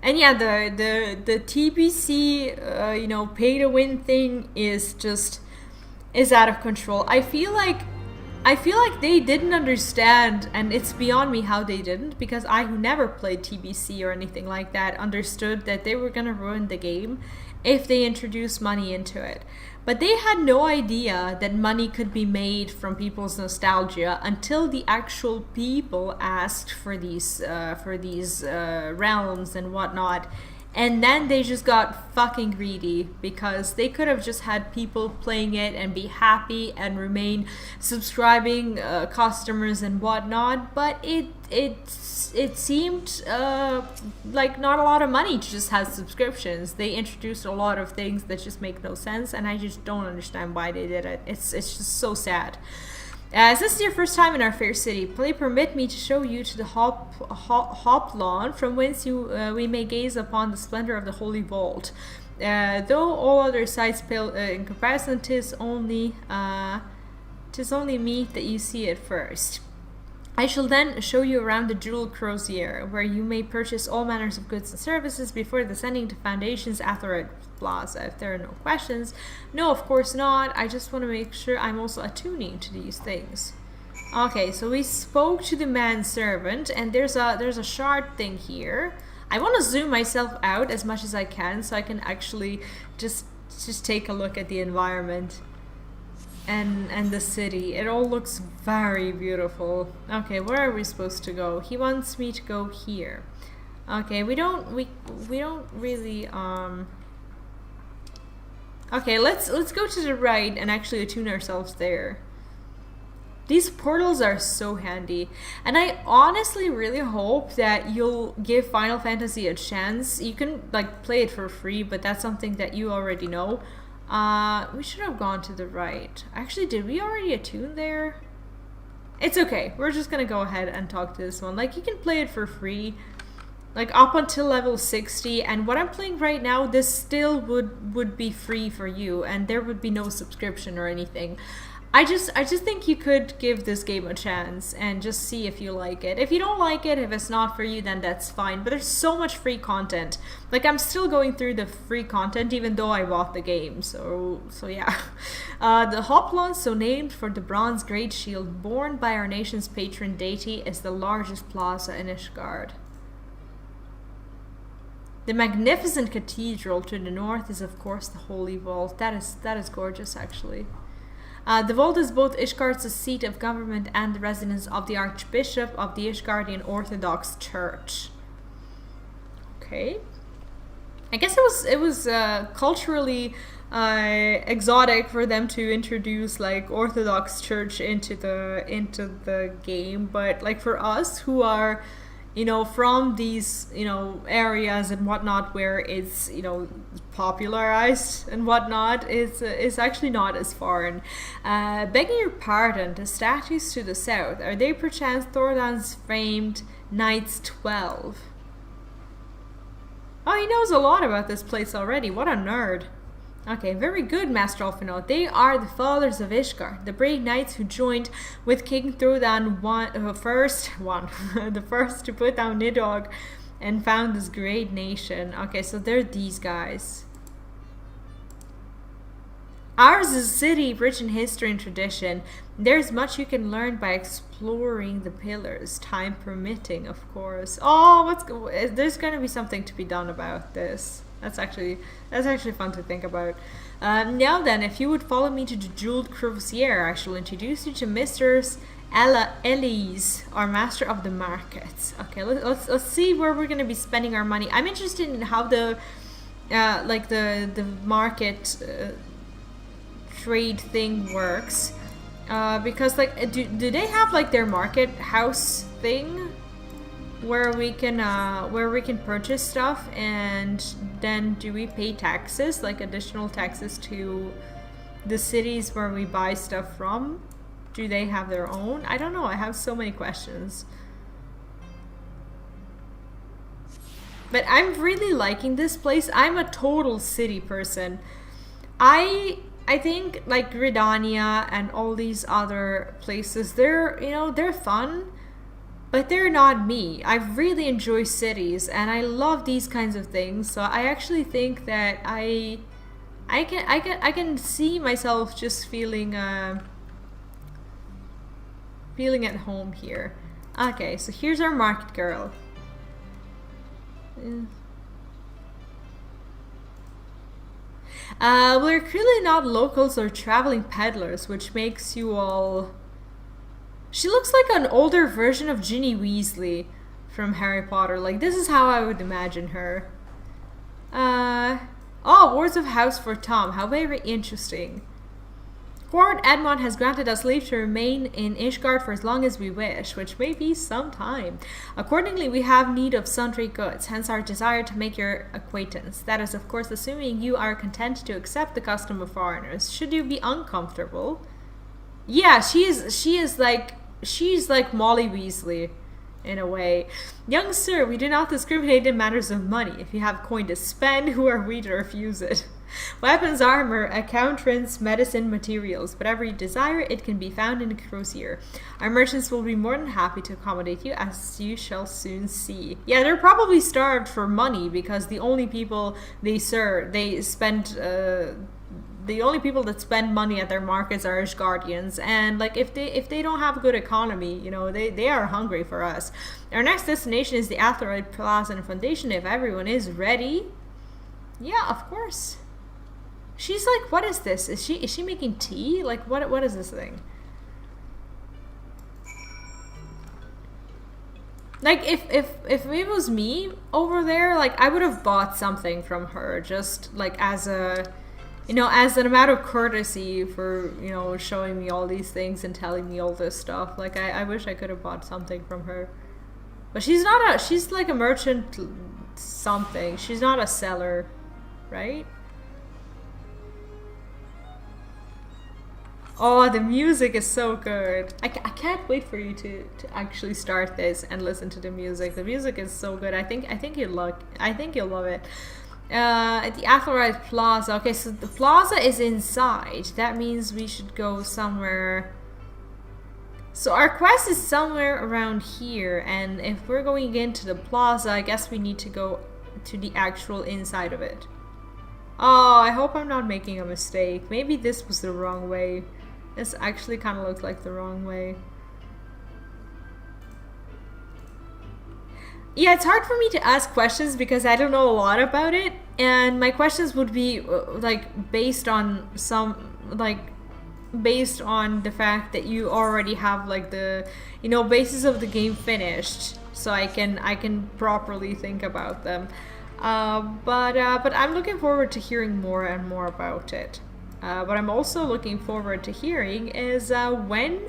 And yeah, the TBC you know, pay to win thing is out of control. I feel like they didn't understand, and it's beyond me how they didn't, because I, who never played TBC or anything like that, understood that they were gonna ruin the game if they introduced money into it. But they had no idea that money could be made from people's nostalgia until the actual people asked for these realms and whatnot. And then they just got fucking greedy, because they could have just had people playing it and be happy and remain subscribing customers and whatnot. But it seemed like not a lot of money to just have subscriptions. They introduced a lot of things that just make no sense, and I just don't understand why they did it. It's just so sad. As this is your first time in our fair city, please permit me to show you to the hop lawn, from whence we may gaze upon the splendor of the holy vault. Though all other sights pale in comparison, 'tis only meet that you see it first. I shall then show you around the jewel crozier, where you may purchase all manners of goods and services before descending to Foundation's Atheroid Plaza. If there are no questions. No, of course not. I just want to make sure I'm also attuning to these things. Okay, so we spoke to the manservant, and there's a shard thing here. I want to zoom myself out as much as I can, so I can actually just take a look at the environment and the city. It all looks very beautiful. Okay, where are we supposed to go? He wants me to go here. Okay, we don't really okay, let's go to the right and actually attune ourselves there. These portals are so handy, and I honestly really hope that you'll give Final Fantasy a chance. You can like play it for free, but that's something that you already know. We should have gone to the right. Actually, did we already attune there? It's okay. We're just gonna go ahead and talk to this one. Like, you can play it for free, like up until level 60, and what I'm playing right now, this still would be free for you, and there would be no subscription or anything. I just think you could give this game a chance and just see if you like it. If you don't like it, if it's not for you, then that's fine. But there's so much free content. Like, I'm still going through the free content even though I bought the game. So yeah. The Hoplon, so named for the bronze great shield borne by our nation's patron deity, is the largest plaza in Ishgard. The magnificent cathedral to the north is, of course, the Holy Vault. That is gorgeous, actually. The vault is both Ishgard's seat of government and the residence of the Archbishop of the Ishgardian Orthodox Church. Okay. I guess it was culturally exotic for them to introduce like Orthodox Church into the game, but like for us who are, you know, from these, you know, areas and whatnot where it's, you know, popularized and whatnot, it's actually not as foreign. Begging your pardon, the statues to the south, are they perchance Thordan's famed Knights 12? Oh, he knows a lot about this place already. What a nerd. Okay, very good, Master Alphinaud. They are the fathers of Ishgard, the brave knights who joined with King Thordan the first to put down Nidhogg and found this great nation. Okay, so they're these guys. Ours is a city rich in history and tradition. There's much you can learn by exploring the pillars, time permitting, of course. Oh, there's going to be something to be done about this. That's actually fun to think about. Now then, if you would follow me to the Jeweled Crozier, I shall introduce you to Mistress Elise, our master of the markets. Okay, let's see where we're going to be spending our money. I'm interested in how the market trade thing works, because like do they have like their market house thing where we can purchase stuff, and then do we pay taxes, like additional taxes to the cities where we buy stuff from? Do they have their own? I don't know. I have so many questions. But I'm really liking this place. I'm a total city person. I think like Gridania and all these other places, they're fun, but they're not me. I really enjoy cities and I love these kinds of things. So I actually think that I can see myself just feeling at home here. Okay, so here's our market girl. We're clearly not locals or traveling peddlers, which makes you all... She looks like an older version of Ginny Weasley from Harry Potter. Like, this is how I would imagine her. Oh, Words of House for Tom. How very interesting. Lord Edmond has granted us leave to remain in Ishgard for as long as we wish, which may be some time. Accordingly, we have need of sundry goods, hence our desire to make your acquaintance. That is, of course, assuming you are content to accept the custom of foreigners. Should you be uncomfortable? Yeah, she's like Molly Weasley, in a way. Young sir, we do not discriminate in matters of money. If you have coin to spend, who are we to refuse it? Weapons, armor, accoutrants, medicine, materials, whatever you desire, it can be found in the Crozier. Our merchants will be more than happy to accommodate you, as you shall soon see. Yeah, they're probably starved for money because the only people the only people that spend money at their markets are Ishgardians, and like if they don't have a good economy, you know, they are hungry for us. Our next destination is the Atheroid Plaza and Foundation. If everyone is ready, yeah, of course. She's like, what is this? Is she making tea? Like, what is this thing? Like, if it was me over there, like, I would have bought something from her, just like as a, you know, as an amount of courtesy for, you know, showing me all these things and telling me all this stuff. Like, I wish I could have bought something from her. But she's like a merchant something. She's not a seller, right? Oh, the music is so good. I can't wait for you to actually start this and listen to the music. The music is so good. I think you'll love it. At the Atheroid Plaza. Okay, so the plaza is inside. That means we should go somewhere. So our quest is somewhere around here, and if we're going into the plaza, I guess we need to go to the actual inside of it. Oh, I hope I'm not making a mistake. Maybe this was the wrong way. This actually kind of looked like the wrong way. Yeah, it's hard for me to ask questions because I don't know a lot about it, and my questions would be like based on some like based on the fact that you already have like the, you know, basis of the game finished, so I can properly think about them. But I'm looking forward to hearing more and more about it. What I'm also looking forward to hearing is when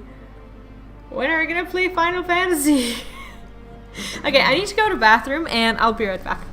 are we gonna play Final Fantasy? Okay, I need to go to the bathroom and I'll be right back.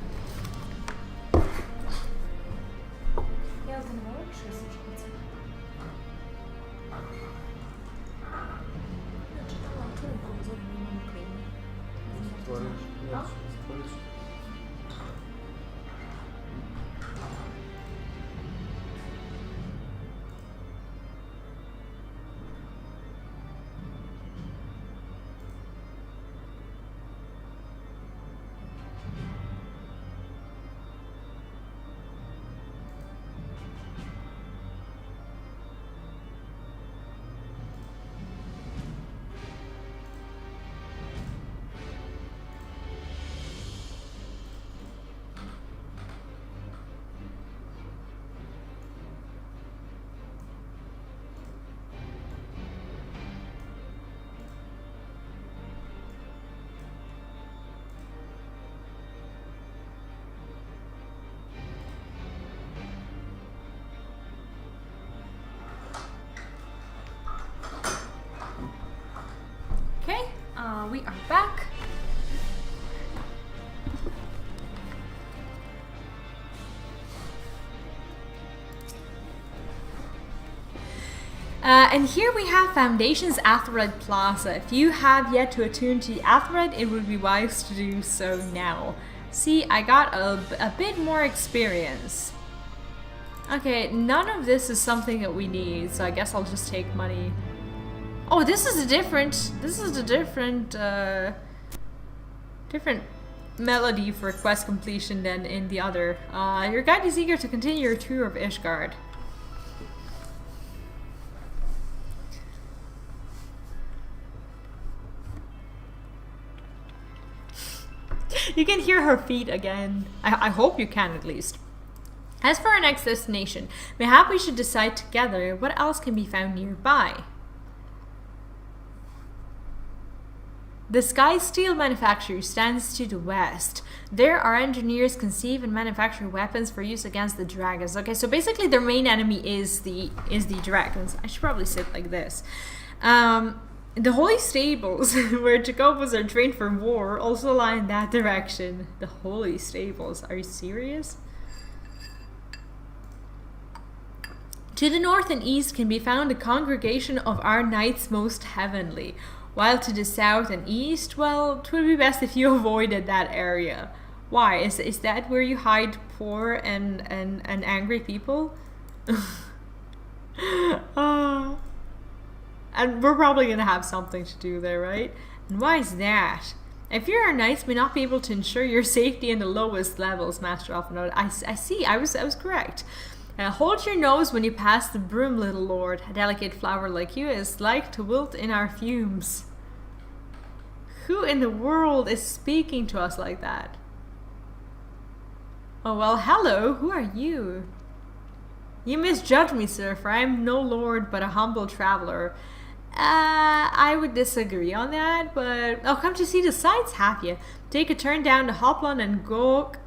Okay, we are back. And here we have Foundation's Athered Plaza. If you have yet to attune to the Athered, it would be wise to do so now. See, I got a bit more experience. Okay, none of this is something that we need, so I guess I'll just take money. Oh, this is a different melody for quest completion than in the other. Your guide is eager to continue your tour of Ishgard. You can hear her feet again. I hope you can, at least. As for our next destination, mayhap we should decide together what else can be found nearby. The Sky Steel manufacturer stands to the west. There our engineers conceive and manufacture weapons for use against the dragons. Okay, so basically their main enemy is the dragons. I should probably sit like this. The Holy Stables, where Jacobos are trained for war, also lie in that direction. The Holy Stables, are you serious? To the north and east can be found a congregation of our knights most heavenly. While to the south and east, well, it would be best if you avoided that area. Why? Is that where you hide poor and angry people? And we're probably going to have something to do there, right? And why is that? I fear our knights may not be able to ensure your safety in the lowest levels, Master Alphanode. I see, I was correct. Hold your nose when you pass the broom, little lord. A delicate flower like you is like to wilt in our fumes. Who in the world is speaking to us like that? Oh, well, hello. Who are you? You misjudge me, sir, for I am no lord but a humble traveler. I would disagree on that, but I'll come to see the sights, have you? Take a turn down the Hopland and gulp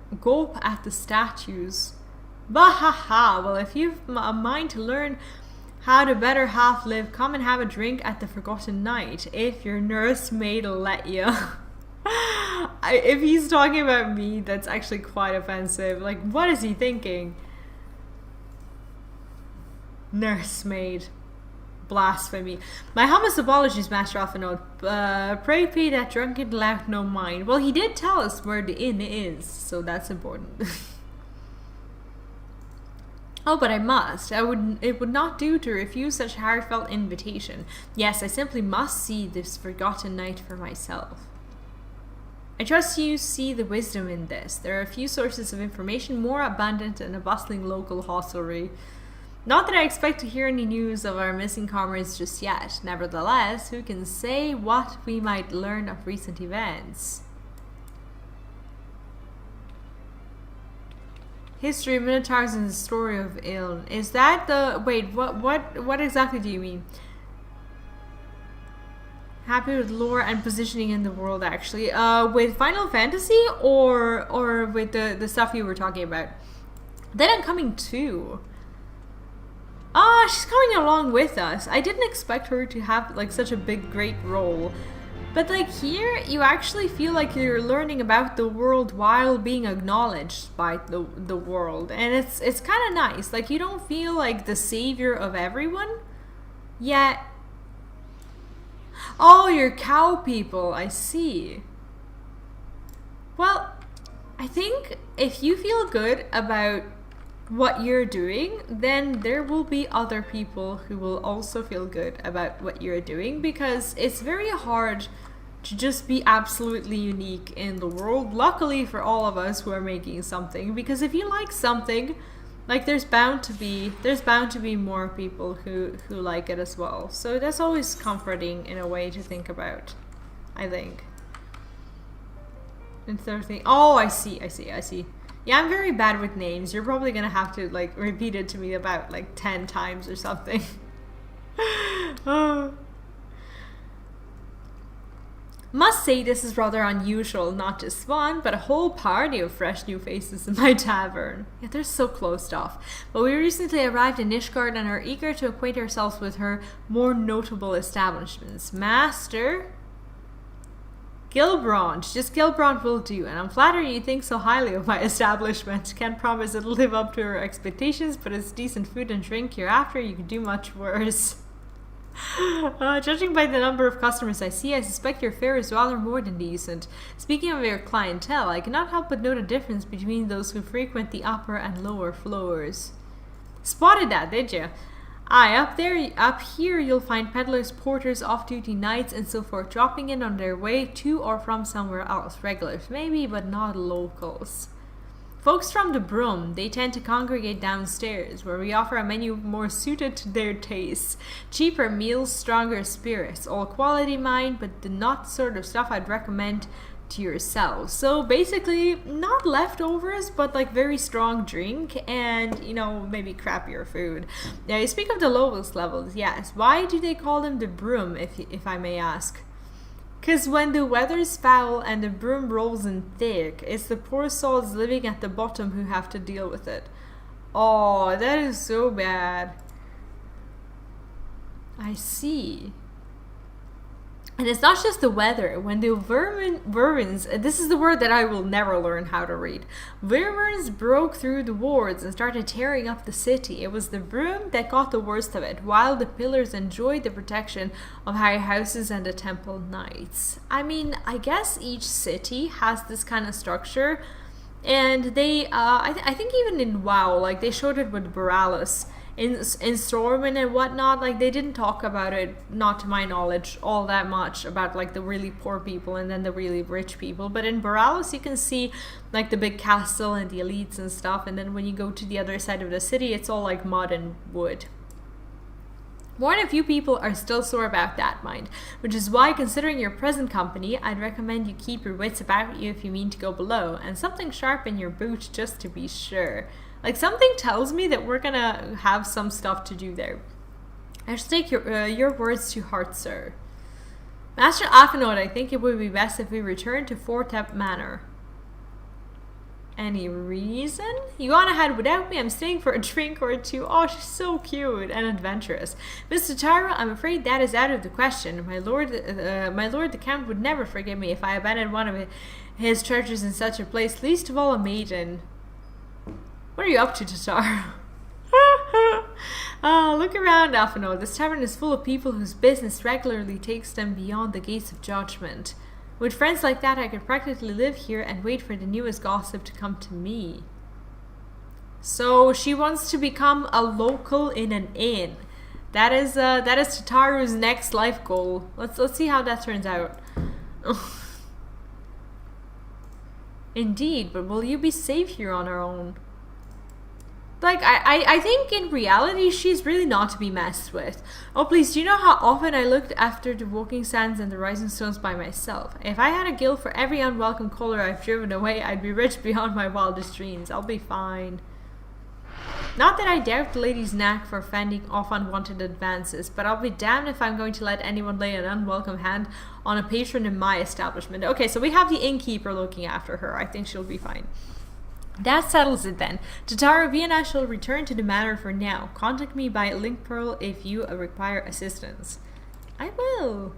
at the statues. Bah-ha-ha! Well, if you've a mind to learn how the better half live, come and have a drink at the Forgotten Knight, if your nursemaid'll let you. If he's talking about me, that's actually quite offensive. Like, what is he thinking? Nursemaid. Blasphemy. My humblest apologies, Master Alphanode. Pray pay that drunken lout no mind. Well, he did tell us where the inn is, so that's important. Oh, but I must. It would not do to refuse such a heartfelt invitation. Yes, I simply must see this Forgotten Knight for myself. I trust you see the wisdom in this. There are a few sources of information more abundant than a bustling local hostelry. Not that I expect to hear any news of our missing comrades just yet. Nevertheless, who can say what we might learn of recent events? History, Minotaurs, and the story of Iln. Is that the... Wait, what exactly do you mean? Happy with lore and positioning in the world, actually. With Final Fantasy or with the stuff you were talking about? Then I'm coming too. Ah, she's coming along with us. I didn't expect her to have like such a big, great role. But like here, you actually feel like you're learning about the world while being acknowledged by the world. And it's kind of nice. Like you don't feel like the savior of everyone, yet... Oh, you're cow people, I see. Well, I think if you feel good about what you're doing, then there will be other people who will also feel good about what you're doing, because it's very hard to just be absolutely unique in the world. Luckily for all of us who are making something, because if you like something, like there's bound to be more people who like it as well. So that's always comforting in a way to think about, I think. And third thing, oh, I see. Yeah, I'm very bad with names. You're probably gonna have to like repeat it to me about like 10 times or something. Oh. Must say this is rather unusual, not just one, but a whole party of fresh new faces in my tavern. Yeah, they're so closed off. But we recently arrived in Nishgard and are eager to acquaint ourselves with her more notable establishments. Master Gilbrand. Just Gilbrand will do, and I'm flattered you think so highly of my establishment. Can't promise it'll live up to your expectations, but it's decent food and drink you're after. You could do much worse. Judging by the number of customers I see, I suspect your fare is rather more than decent. Speaking of your clientele, I cannot help but note a difference between those who frequent the upper and lower floors. Spotted that, did you? Aye, up here you'll find peddlers, porters, off-duty knights, and so forth, dropping in on their way to or from somewhere else. Regulars, maybe, but not locals. Folks from the Broom, they tend to congregate downstairs, where we offer a menu more suited to their tastes. Cheaper meals, stronger spirits, all quality mind, but the not sort of stuff I'd recommend to yourselves. So basically, not leftovers, but like very strong drink and, you know, maybe crappier food. Now, you speak of the lowest levels, yes. Why do they call them the Broom, if I may ask? 'Cause when the weather's foul and the broom rolls in thick, it's the poor souls living at the bottom who have to deal with it. Oh, that is so bad. I see. And it's not just the weather. When the vermins, this is the word that I will never learn how to read. Vermins broke through the wards and started tearing up the city. It was the broom that got the worst of it, while the pillars enjoyed the protection of high houses and the temple knights. I mean, I guess each city has this kind of structure, and they, I think even in WoW, like they showed it with Borealis. In Stormwind and whatnot, like they didn't talk about it, not to my knowledge, all that much about like the really poor people and then the really rich people. But in Borealis, you can see like the big castle and the elites and stuff. And then when you go to the other side of the city, it's all like mud and wood. More than a few people are still sore about that, mind. Which is why, considering your present company, I'd recommend you keep your wits about you if you mean to go below, and something sharp in your boot just to be sure. Like, something tells me that we're gonna have some stuff to do there. I should take your words to heart, sir. Master Athenod, I think it would be best if we return to Fortep Manor. Any reason? You gone ahead without me? I'm staying for a drink or two. Oh, she's so cute and adventurous. Mr. Tyra, I'm afraid that is out of the question. My lord the Count would never forgive me if I abandoned one of his treasures in such a place, least of all a maiden. What are you up to, Tatar? Look around, Alphino. This tavern is full of people whose business regularly takes them beyond the gates of judgment. With friends like that, I could practically live here and wait for the newest gossip to come to me. So she wants to become a local in an inn. That is Tataru's next life goal. Let's see how that turns out. Indeed, but will you be safe here on our own? Like, I think in reality, she's really not to be messed with. Oh, please, do you know how often I looked after the walking sands and the rising stones by myself? If I had a guild for every unwelcome caller I've driven away, I'd be rich beyond my wildest dreams. I'll be fine. Not that I doubt the lady's knack for fending off unwanted advances, but I'll be damned if I'm going to let anyone lay an unwelcome hand on a patron in my establishment. Okay, so we have the innkeeper looking after her. I think she'll be fine. That settles it then. Tatara, V and I shall return to the manor for now. Contact me by link pearl if you require assistance. I will.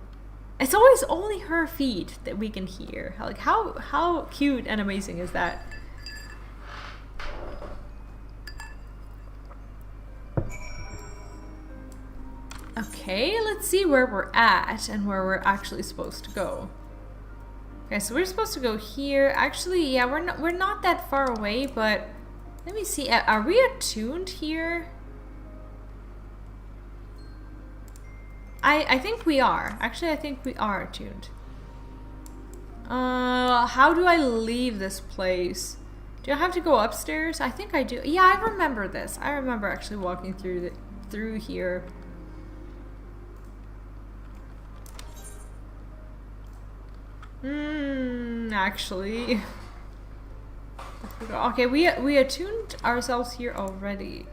It's always only her feet that we can hear. Like, how cute and amazing is that? Okay, let's see where we're at and where we're actually supposed to go. Okay, so we're supposed to go here. Actually, yeah, we're not that far away, but let me see. Are we attuned here? I think we are. Actually, I think we are attuned. How do I leave this place? Do I have to go upstairs? I think I do. Yeah, I remember this. I remember actually walking through here. Actually. Okay, we attuned ourselves here already.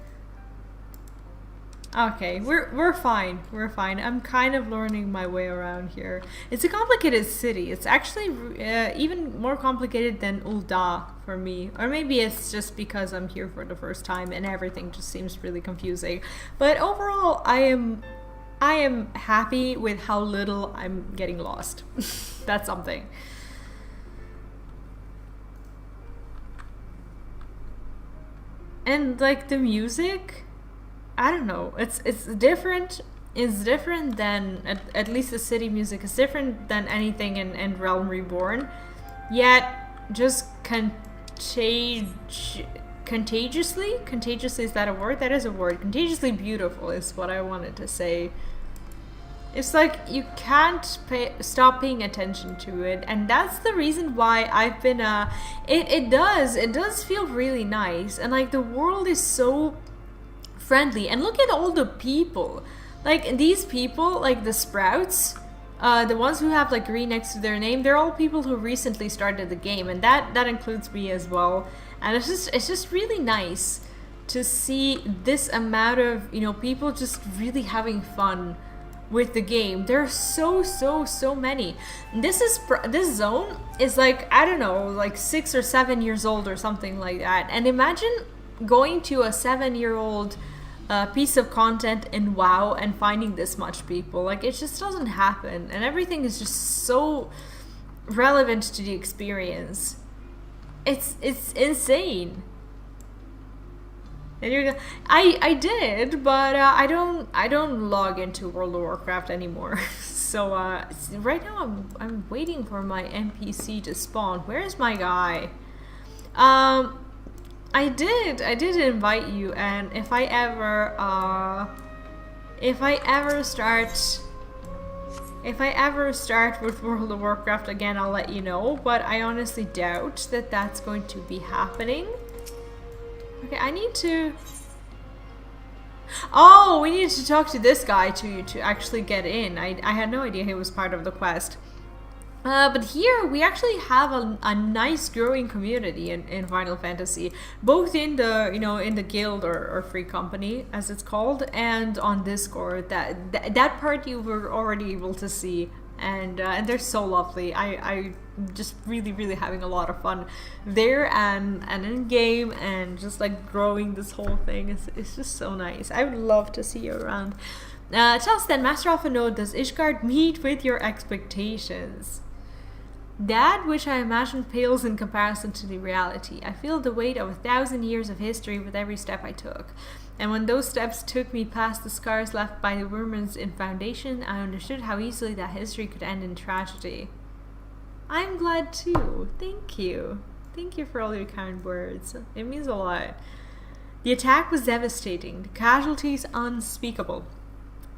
Okay, we're fine. We're fine. I'm kind of learning my way around here. It's a complicated city. It's actually even more complicated than Ul'dah for me. Or maybe it's just because I'm here for the first time and everything just seems really confusing. But overall, I am happy with how little I'm getting lost. That's something. And like the music, I don't know. It's different. It's different than at least the city music is different than anything in Realm Reborn. Yet just contagiously, is that a word? That is a word. Contagiously beautiful is what I wanted to say. It's like you can't stop paying attention to it, and that's the reason why I've been it does feel really nice, and like the world is so friendly. And look at all the people, like these people, like the sprouts, the ones who have like green next to their name, they're all people who recently started the game, and that includes me as well. And it's just really nice to see this amount of, you know, people just really having fun with the game. There are so many. This zone is like, I don't know, like 6 or 7 years old or something like that. And imagine going to a 7-year-old piece of content in WoW and finding this much people. Like, it just doesn't happen, and everything is just so relevant to the experience. It's insane. And you're I did, but I don't log into World of Warcraft anymore. So right now I'm waiting for my NPC to spawn. Where's my guy? I did invite you, and if I ever start with World of Warcraft again, I'll let you know, but I honestly doubt that that's going to be happening. Okay, I need to... Oh, we needed to talk to this guy to actually get in. I had no idea he was part of the quest. But here we actually have a nice growing community in Final Fantasy, both in the, you know, in the guild or free company as it's called, and on Discord. That part you were already able to see, and they're so lovely. I just really having a lot of fun there and in game, and just like growing this whole thing. It's just so nice. I would love to see you around. Tell us then, Master Alpha Node, does Ishgard meet with your expectations? That which I imagine pales in comparison to the reality. I feel the weight of 1,000 years of history with every step I took. And when those steps took me past the scars left by the Wyrmans in Foundation, I understood how easily that history could end in tragedy. I'm glad too. Thank you. Thank you for all your kind words. It means a lot. The attack was devastating. The casualties unspeakable.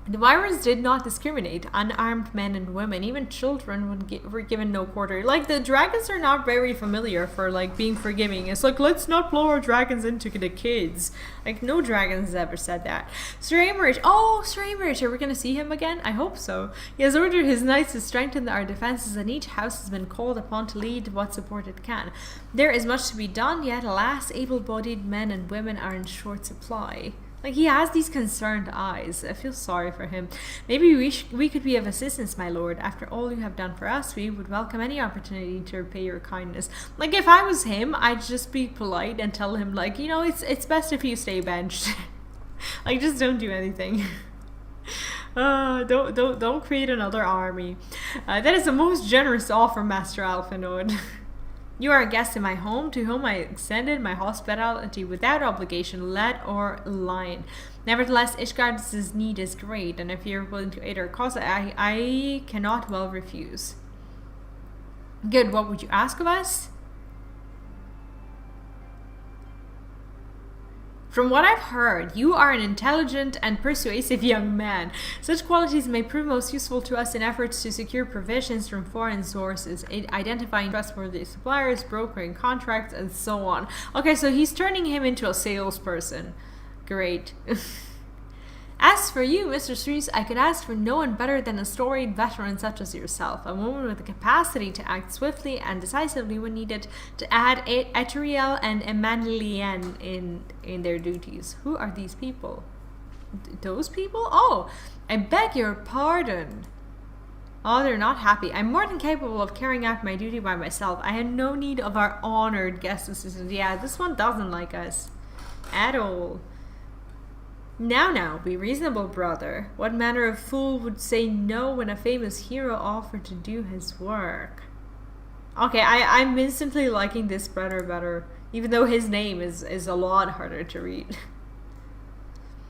The virus did not discriminate. Unarmed men and women, even children, were given no quarter. Like, the dragons are not very familiar for, like, being forgiving. It's like, let's not blow our dragons into the kids. Like, no dragons has ever said that. Sir Aymerish. Oh, Sir Aymerish. Are we going to see him again? I hope so. He has ordered his knights to strengthen our defenses, and each house has been called upon to lead what support it can. There is much to be done, yet, alas, able-bodied men and women are in short supply. Like, he has these concerned eyes. I feel sorry for him. Maybe we could be of assistance, my lord. After all you have done for us, we would welcome any opportunity to repay your kindness. Like, if I was him, I'd just be polite and tell him, like, you know, it's best if you stay benched. Like, just don't do anything. Don't create another army. That is the most generous offer, Master Alphinaud. You are a guest in my home, to whom I extended my hospitality without obligation, let or line. Nevertheless, Ishgard's need is great, and if you're willing to aid our cause, I cannot well refuse. Good, what would you ask of us? From what I've heard, you are an intelligent and persuasive young man. Such qualities may prove most useful to us in efforts to secure provisions from foreign sources, identifying trustworthy suppliers, brokering contracts, and so on. Okay, so he's turning him into a salesperson. Great. As for you, Mr. Streets, I could ask for no one better than a storied veteran such as yourself, a woman with the capacity to act swiftly and decisively when needed, to add Eteriel and Emanlien in their duties. Who are these people? Those people? Oh, I beg your pardon. Oh, they're not happy. I'm more than capable of carrying out my duty by myself. I had no need of our honored guest assistant. Yeah, this one doesn't like us at all. Now, be reasonable, brother. What manner of fool would say no when a famous hero offered to do his work? Okay, I'm instantly liking this brother better, even though his name is a lot harder to read.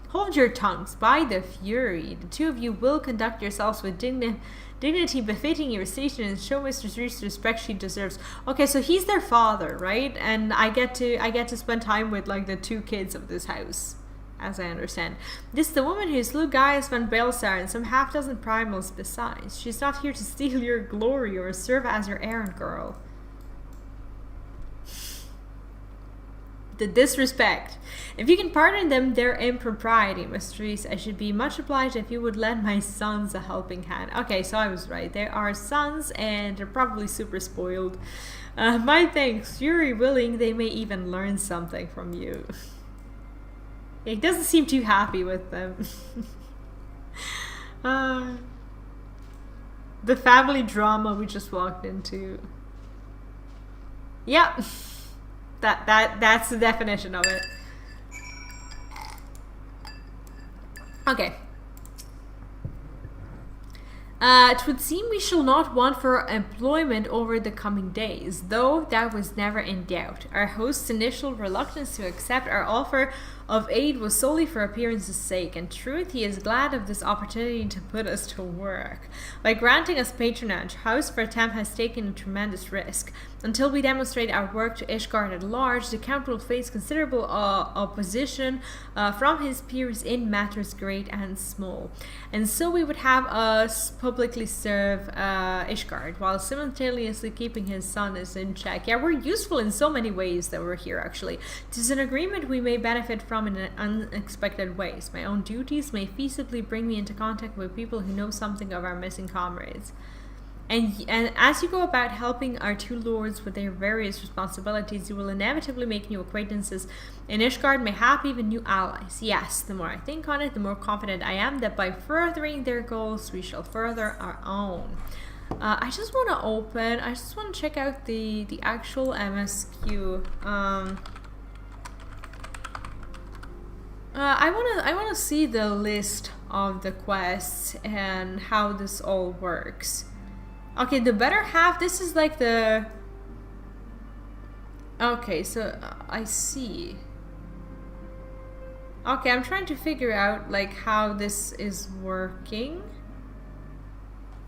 Hold your tongues, by the fury. The two of you will conduct yourselves with dignity befitting your station and show Mr. Reese the respect she deserves. Okay, so he's their father, right? And I get to spend time with, like, the two kids of this house, as I understand. This is the woman who slew Gaius van Baelsar and some half-dozen primals besides. She's not here to steal your glory or serve as your errand girl. The disrespect. If you can pardon them their impropriety, Mistress, I should be much obliged if you would lend my sons a helping hand. Okay, so I was right. They are sons and they're probably super spoiled. My thanks. Fury willing, they may even learn something from you. He doesn't seem too happy with them. The family drama we just walked into. Yep. That's the definition of it. Okay. It would seem we shall not want for employment over the coming days, though that was never in doubt. Our host's initial reluctance to accept our offer of aid was solely for appearance's sake. In truth, he is glad of this opportunity to put us to work. By granting us patronage, House Vertem has taken a tremendous risk. Until we demonstrate our work to Ishgard at large, the Count will face considerable opposition from his peers in matters great and small. And so we would have us publicly serve Ishgard, while simultaneously keeping his son in check. Yeah, we're useful in so many ways that we're here, actually. It is an agreement we may benefit from in unexpected ways. My own duties may feasibly bring me into contact with people who know something of our missing comrades. And as you go about helping our two lords with their various responsibilities, you will inevitably make new acquaintances, and Ishgard mayhap even new allies. Yes, the more I think on it, the more confident I am that by furthering their goals, we shall further our own. I just want to check out the actual MSQ. I want to see the list of the quests and how this all works. Okay, the better half, this is like the... Okay, so I see. Okay, I'm trying to figure out like how this is working.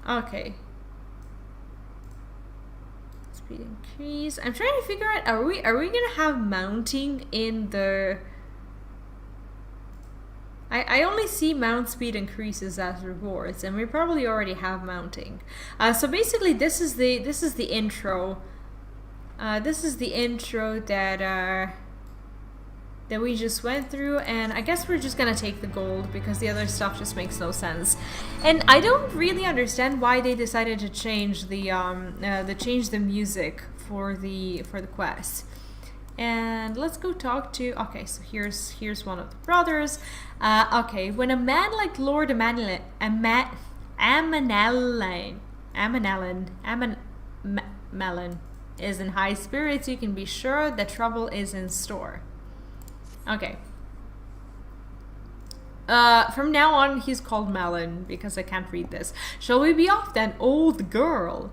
Okay. Speed increase. I'm trying to figure out, are we gonna have mounting in the... I only see mount speed increases as rewards, and we probably already have mounting. So basically, this is the intro. This is the intro that we just went through, and I guess we're just gonna take the gold because the other stuff just makes no sense. And I don't really understand why they decided to change the music for the quest. And let's go talk to. Okay, so here's one of the brothers. Okay, when a man like Lord Amanelin is in high spirits, you can be sure that trouble is in store. Okay. From now on, he's called Melon because I can't read this. Shall we be off then, old girl?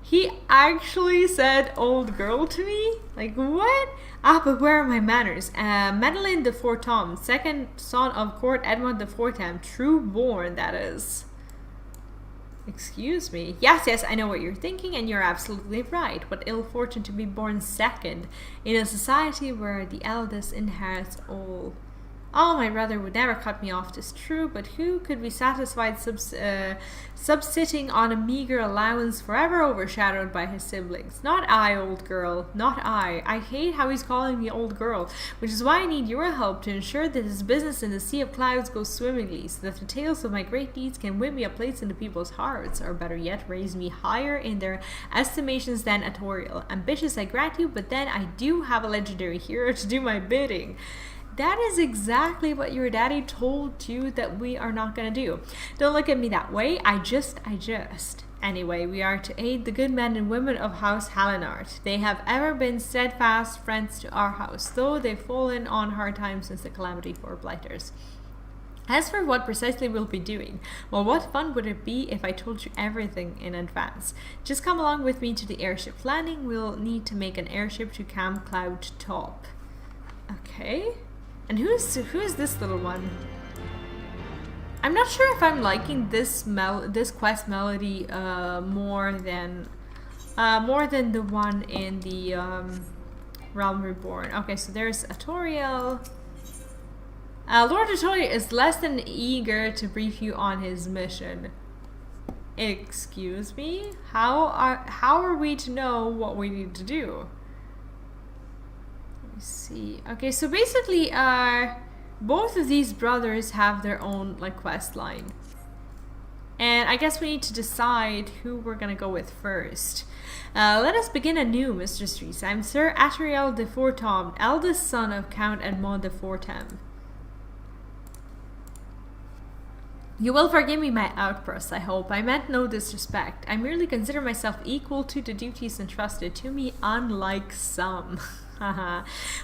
He actually said old girl to me? Like, what? Ah, but where are my manners? Madeline de Fortom, second son of Court Edmond de Fortam, true born, that is. Excuse me. Yes, I know what you're thinking, and you're absolutely right. What ill fortune to be born second in a society where the eldest inherits all. Oh, my brother would never cut me off, 'tis true, but who could be satisfied subsitting on a meager allowance forever overshadowed by his siblings? Not I, old girl, not I. I hate how he's calling me old girl, which is why I need your help to ensure that his business in the sea of clouds goes swimmingly, so that the tales of my great deeds can win me a place in the people's hearts, or better yet, raise me higher in their estimations than Atoriel. Ambitious, I grant you, but then I do have a legendary hero to do my bidding. That is exactly what your daddy told you that we are not going to do. Don't look at me that way. I just. Anyway, we are to aid the good men and women of House Hallinart. They have ever been steadfast friends to our house, though they've fallen on hard times since the calamity for blighters. As for what precisely we'll be doing, well, what fun would it be if I told you everything in advance? Just come along with me to the airship landing. We'll need to make an airship to Camp Cloud Top. Okay. And who is this little one? I'm not sure if I'm liking this quest melody more than the one in the Realm Reborn. Okay, so there's Atoriel. Lord Atoriel is less than eager to brief you on his mission. Excuse me? How are we to know what we need to do? See. Okay, so basically both of these brothers have their own like quest line, and I guess we need to decide who we're gonna go with first. Let us begin anew, Mr. Streets. I'm Sir Atoriel de Fortom, eldest son of Count Edmond de Fortam. You will forgive me my outburst, I hope. I meant no disrespect. I merely consider myself equal to the duties entrusted to me, unlike some.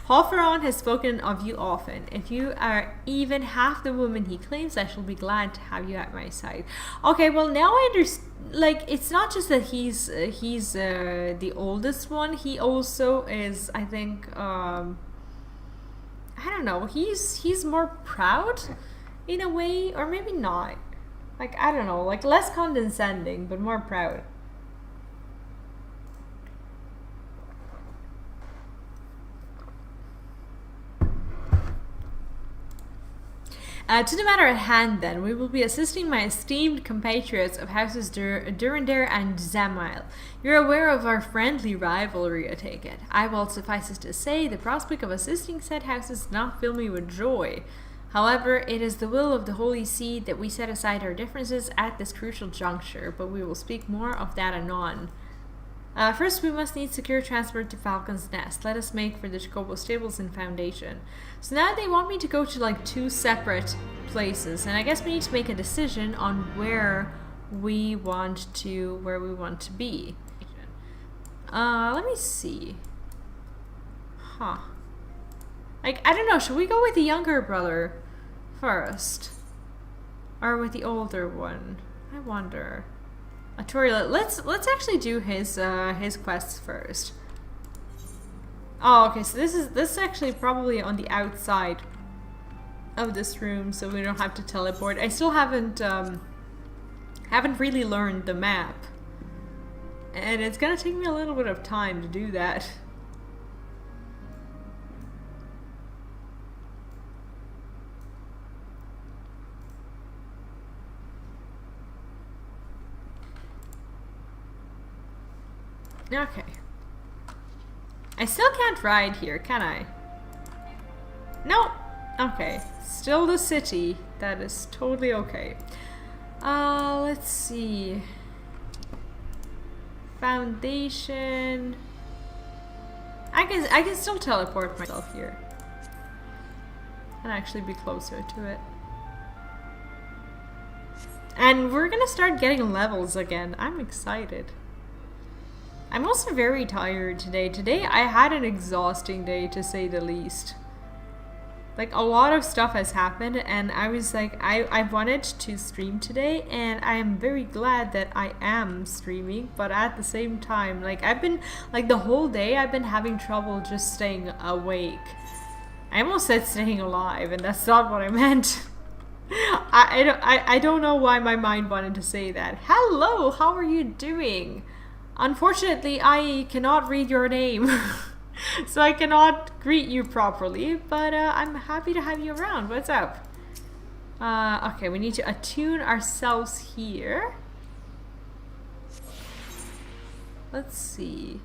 Hofferon has spoken of you often. If you are even half the woman he claims, I shall be glad to have you at my side. Okay, well now I understand. Like, it's not just that he's the oldest one. He also is, I think, I don't know. He's more proud in a way, or maybe not. Like, I don't know. Like, less condescending, but more proud. To the matter at hand, then, we will be assisting my esteemed compatriots of houses Durandare and Zamail. You're aware of our friendly rivalry, I take it. I will suffice it to say, the prospect of assisting said houses does not fill me with joy. However, it is the will of the Holy See that we set aside our differences at this crucial juncture, but we will speak more of that anon. First, we must need secure transport to Falcon's Nest. Let us make for the Chocobo Stables and Foundation. So now they want me to go to like 2 separate places, and I guess we need to make a decision on where we want to be. Let me see. Like, I don't know, should we go with the younger brother first? Or with the older one? I wonder. Atoriel, let's actually do his quests first. Oh, okay, so this is actually probably on the outside of this room, so we don't have to teleport. I still haven't really learned the map. And it's gonna take me a little bit of time to do that. Okay. I still can't ride here, can I? No. Okay. Still the city. That is totally okay. Let's see. Foundation. I can still teleport myself here. And actually be closer to it. And we're gonna start getting levels again. I'm excited. I'm also very tired today. Today I had an exhausting day, to say the least. Like, a lot of stuff has happened, and I was like, I wanted to stream today, and I am very glad that I am streaming, but at the same time, like, I've been, like, the whole day I've been having trouble just staying awake. I almost said staying alive, and that's not what I meant. I don't know why my mind wanted to say that. Hello, how are you doing? Unfortunately, I cannot read your name. So I cannot greet you properly, but I'm happy to have you around. What's up? Okay, we need to attune ourselves here. Let's see.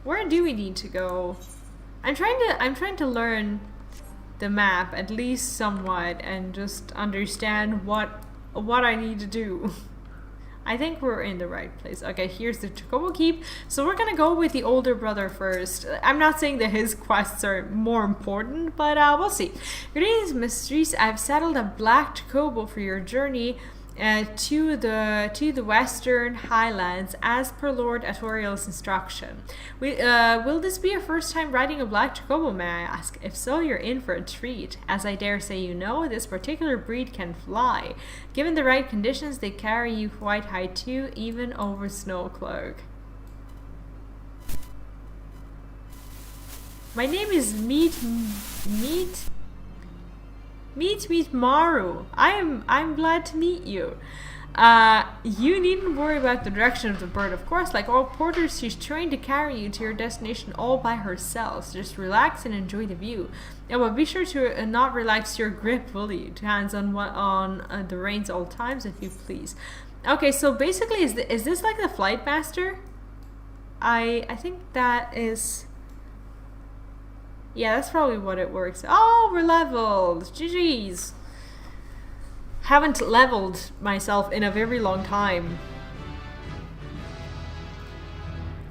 Where do we need to go? I'm trying to learn the map at least somewhat and just understand what I need to do. I think we're in the right place. Okay, here's the Chocobo Keep. So we're gonna go with the older brother first. I'm not saying that his quests are more important, but we'll see. Greetings, mysteries. I've settled a black Chocobo for your journey to the Western Highlands as per Lord Atoriel's instruction. Will this be your first time riding a black Chocobo, may I ask? If so, you're in for a treat. As I dare say you know, this particular breed can fly. Given the right conditions, they carry you quite high too, even over Snowcloak. My name is Meet Maru. I'm glad to meet you. You needn't worry about the direction of the bird, of course. Like all porters, she's trained to carry you to your destination all by herself. So just relax and enjoy the view. Yeah, but be sure to not relax your grip, will you? To hands on the reins all times, if you please. Okay, so basically, is this like the flight master? I think that is. Yeah, that's probably what it works. Oh, we're leveled. GG's. Haven't leveled myself in a very long time.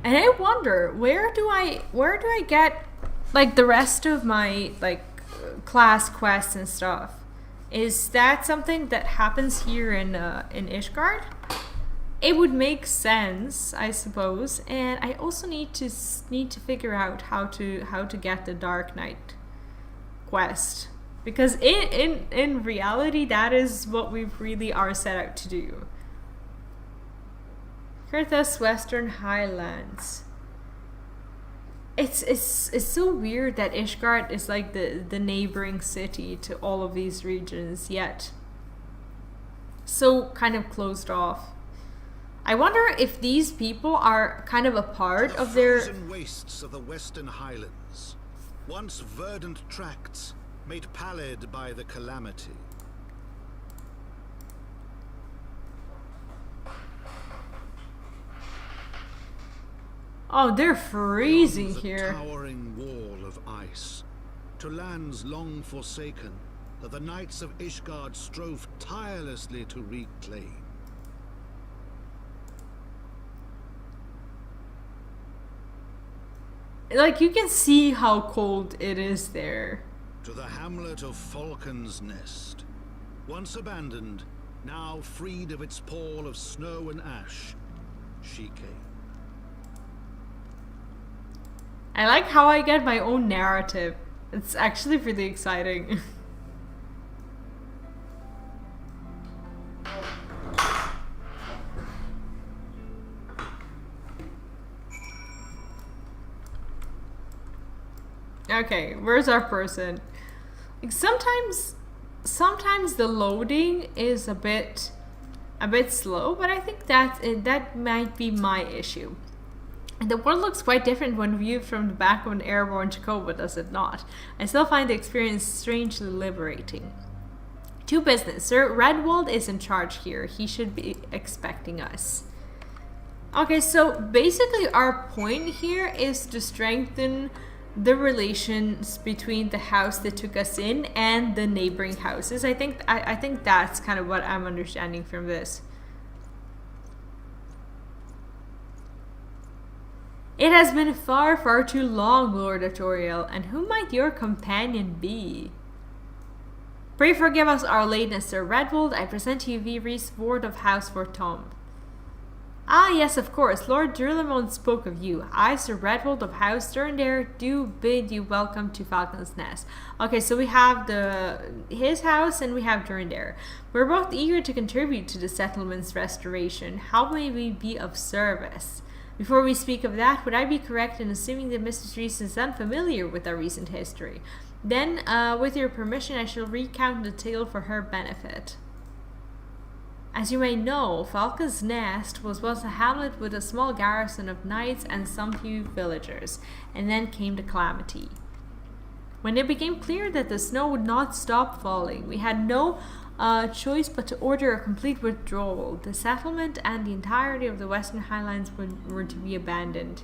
And I wonder, where do I get like the rest of my like class quests and stuff? Is that something that happens here in Ishgard? It would make sense, I suppose, and I also need to figure out how to get the Dark Knight quest, because in reality that is what we really are set out to do. Kirthus Western Highlands. It's so weird that Ishgard is like the neighboring city to all of these regions, yet so kind of closed off. I wonder if these people are kind of a part of their frozen wastes of the Western Highlands, once verdant tracts made pallid by the calamity. Oh, they're freezing A here. towering wall of ice, to lands long forsaken that the knights of Ishgard strove tirelessly to reclaim. Like, you can see how cold it is there. To the hamlet of Falcon's Nest, once abandoned, now freed of its pall of snow and ash, she came. I like how I get my own narrative. It's actually really exciting. Okay, where's our person? Like sometimes the loading is a bit slow, but I think that might be my issue. The world looks quite different when viewed from the back of an airborne Chocobo, does it not? I still find the experience strangely liberating. To business, Sir Redwald is in charge here. He should be expecting us. Okay, so basically our point here is to strengthen the relations between the house that took us in and the neighboring houses. I think that's kind of what I'm understanding from this. It has been far, far too long, Lord Artoriel, and who might your companion be? Pray forgive us our lateness, Sir Redwold. I present to you Viri's ward of House Fortom. Ah, yes, of course. Lord Durlamont spoke of you. I, Sir Redwold of House Durndare, do bid you welcome to Falcon's Nest. Okay, so we have his house and we have Durndare. We're both eager to contribute to the settlement's restoration. How may we be of service? Before we speak of that, would I be correct in assuming that Mrs. Reese is unfamiliar with our recent history? Then, with your permission, I shall recount the tale for her benefit. As you may know, Falcon's Nest was once a hamlet with a small garrison of knights and some few villagers, and then came the calamity. When it became clear that the snow would not stop falling, we had no choice but to order a complete withdrawal. The settlement and the entirety of the Western Highlands were to be abandoned.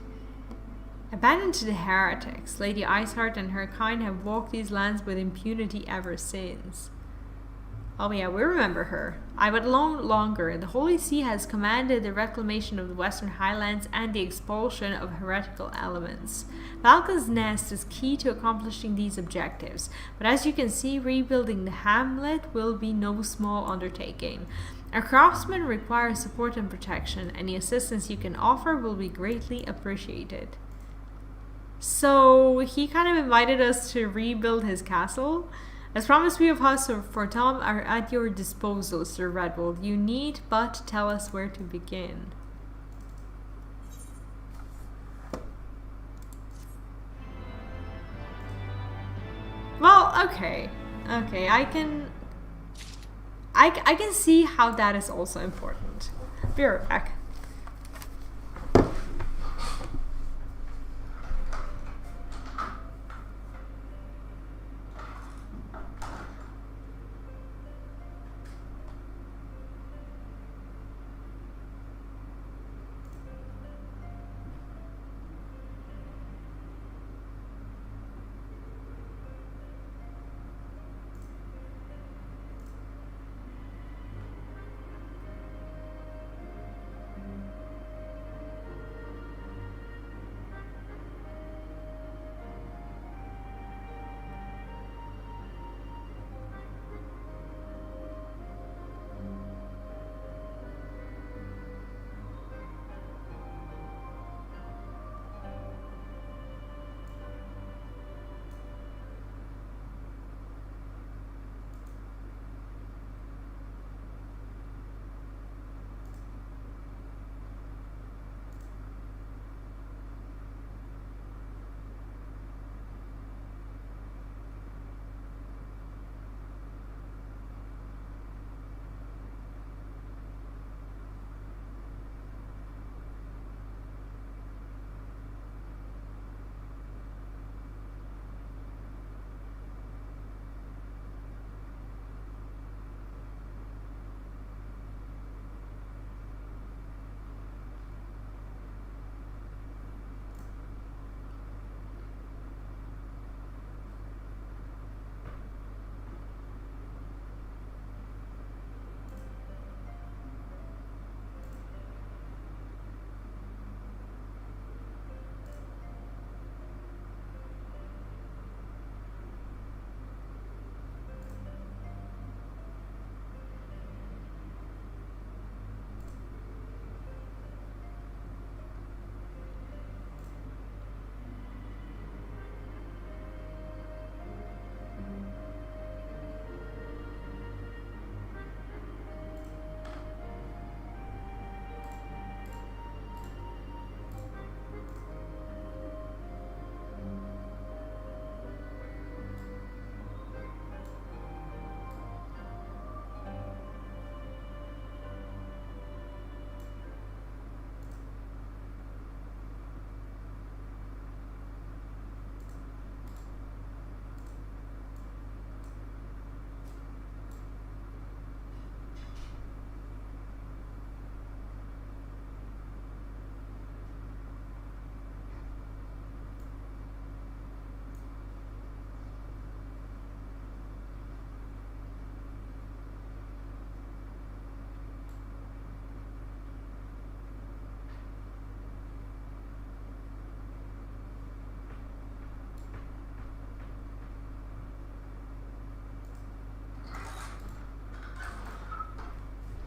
Abandoned to the heretics, Lady Iceheart and her kind have walked these lands with impunity ever since. Oh yeah, we remember her. But no longer. The Holy See has commanded the reclamation of the Western Highlands and the expulsion of heretical elements. Falcon's Nest is key to accomplishing these objectives, but as you can see, rebuilding the hamlet will be no small undertaking. Our craftsmen require support and protection. Any assistance you can offer will be greatly appreciated. So he kind of invited us to rebuild his castle. As promised, we of House Fortom are at your disposal, Sir Redwold. You need but tell us where to begin. Well, okay, I can see how that is also important. Be right back.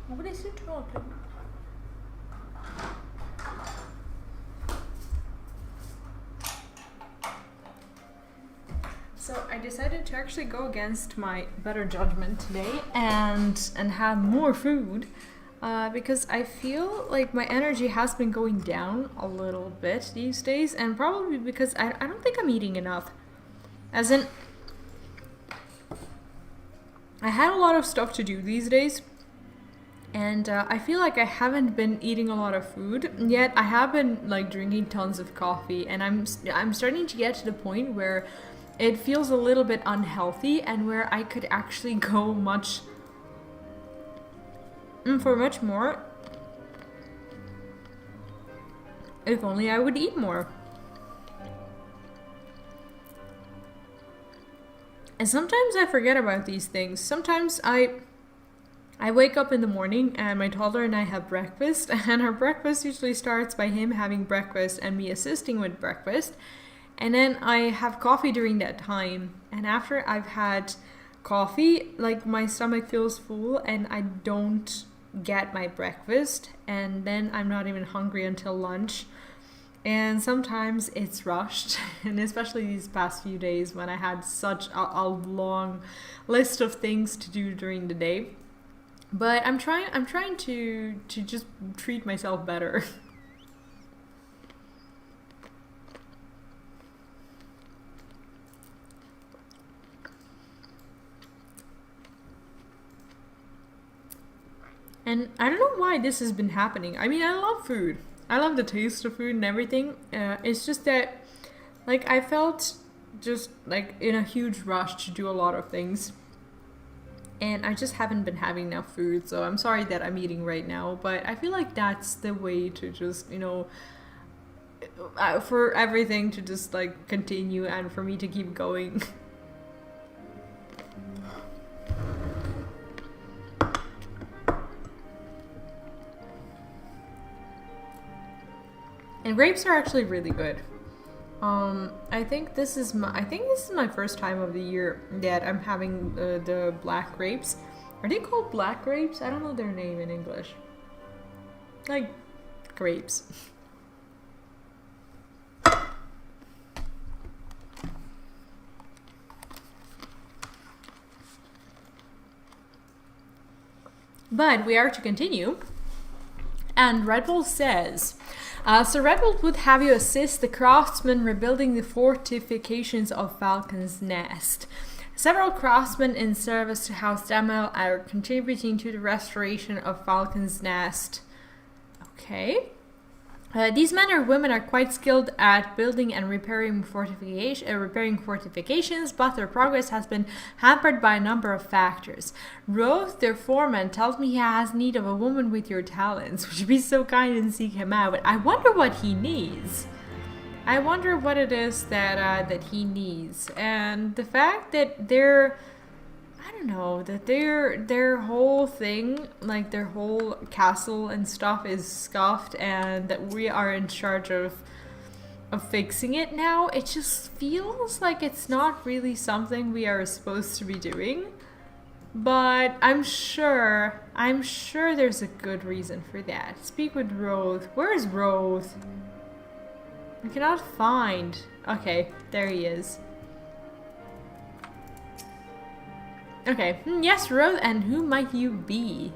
What is it talking? So I decided to actually go against my better judgment today and have more food because I feel like my energy has been going down a little bit these days, and probably because I don't think I'm eating enough. As in, I had a lot of stuff to do these days, and I feel like I haven't been eating a lot of food, yet I have been like drinking tons of coffee, and I'm starting to get to the point where it feels a little bit unhealthy, and where I could actually go for much more if only I would eat more. And sometimes I forget about these things. Sometimes I wake up in the morning and my toddler and I have breakfast, and our breakfast usually starts by him having breakfast and me assisting with breakfast. And then I have coffee during that time. And after I've had coffee, like my stomach feels full and I don't get my breakfast. And then I'm not even hungry until lunch. And sometimes it's rushed. And especially these past few days when I had such a long list of things to do during the day. But I'm trying to just treat myself better. And I don't know why this has been happening. I mean, I love food. I love the taste of food and everything. It's just that, like, I felt just, like, in a huge rush to do a lot of things. And I just haven't been having enough food. So I'm sorry that I'm eating right now. But I feel like that's the way to just, you know, for everything to just, like, continue and for me to keep going. And grapes are actually really good. I think this is my first time of the year that I'm having the black grapes. Are they called black grapes? I don't know their name in English. Like grapes. But we are to continue. And Red Bull says, so Red Bull would have you assist the craftsmen rebuilding the fortifications of Falcon's Nest. Several craftsmen in service to House Demel are contributing to the restoration of Falcon's Nest. Okay. These men or women are quite skilled at building and repairing fortifications, but their progress has been hampered by a number of factors. Roth, their foreman, tells me he has need of a woman with your talents. Would you be so kind and seek him out? I wonder what he needs. I wonder what it is that he needs. And the fact that their whole thing, like their whole castle and stuff is scuffed, and that we are in charge of fixing it now, it just feels like it's not really something we are supposed to be doing. But I'm sure there's a good reason for that. Speak with Roth. Where is Roth? I cannot find. Okay, there he is. Okay, yes, Roth, and who might you be?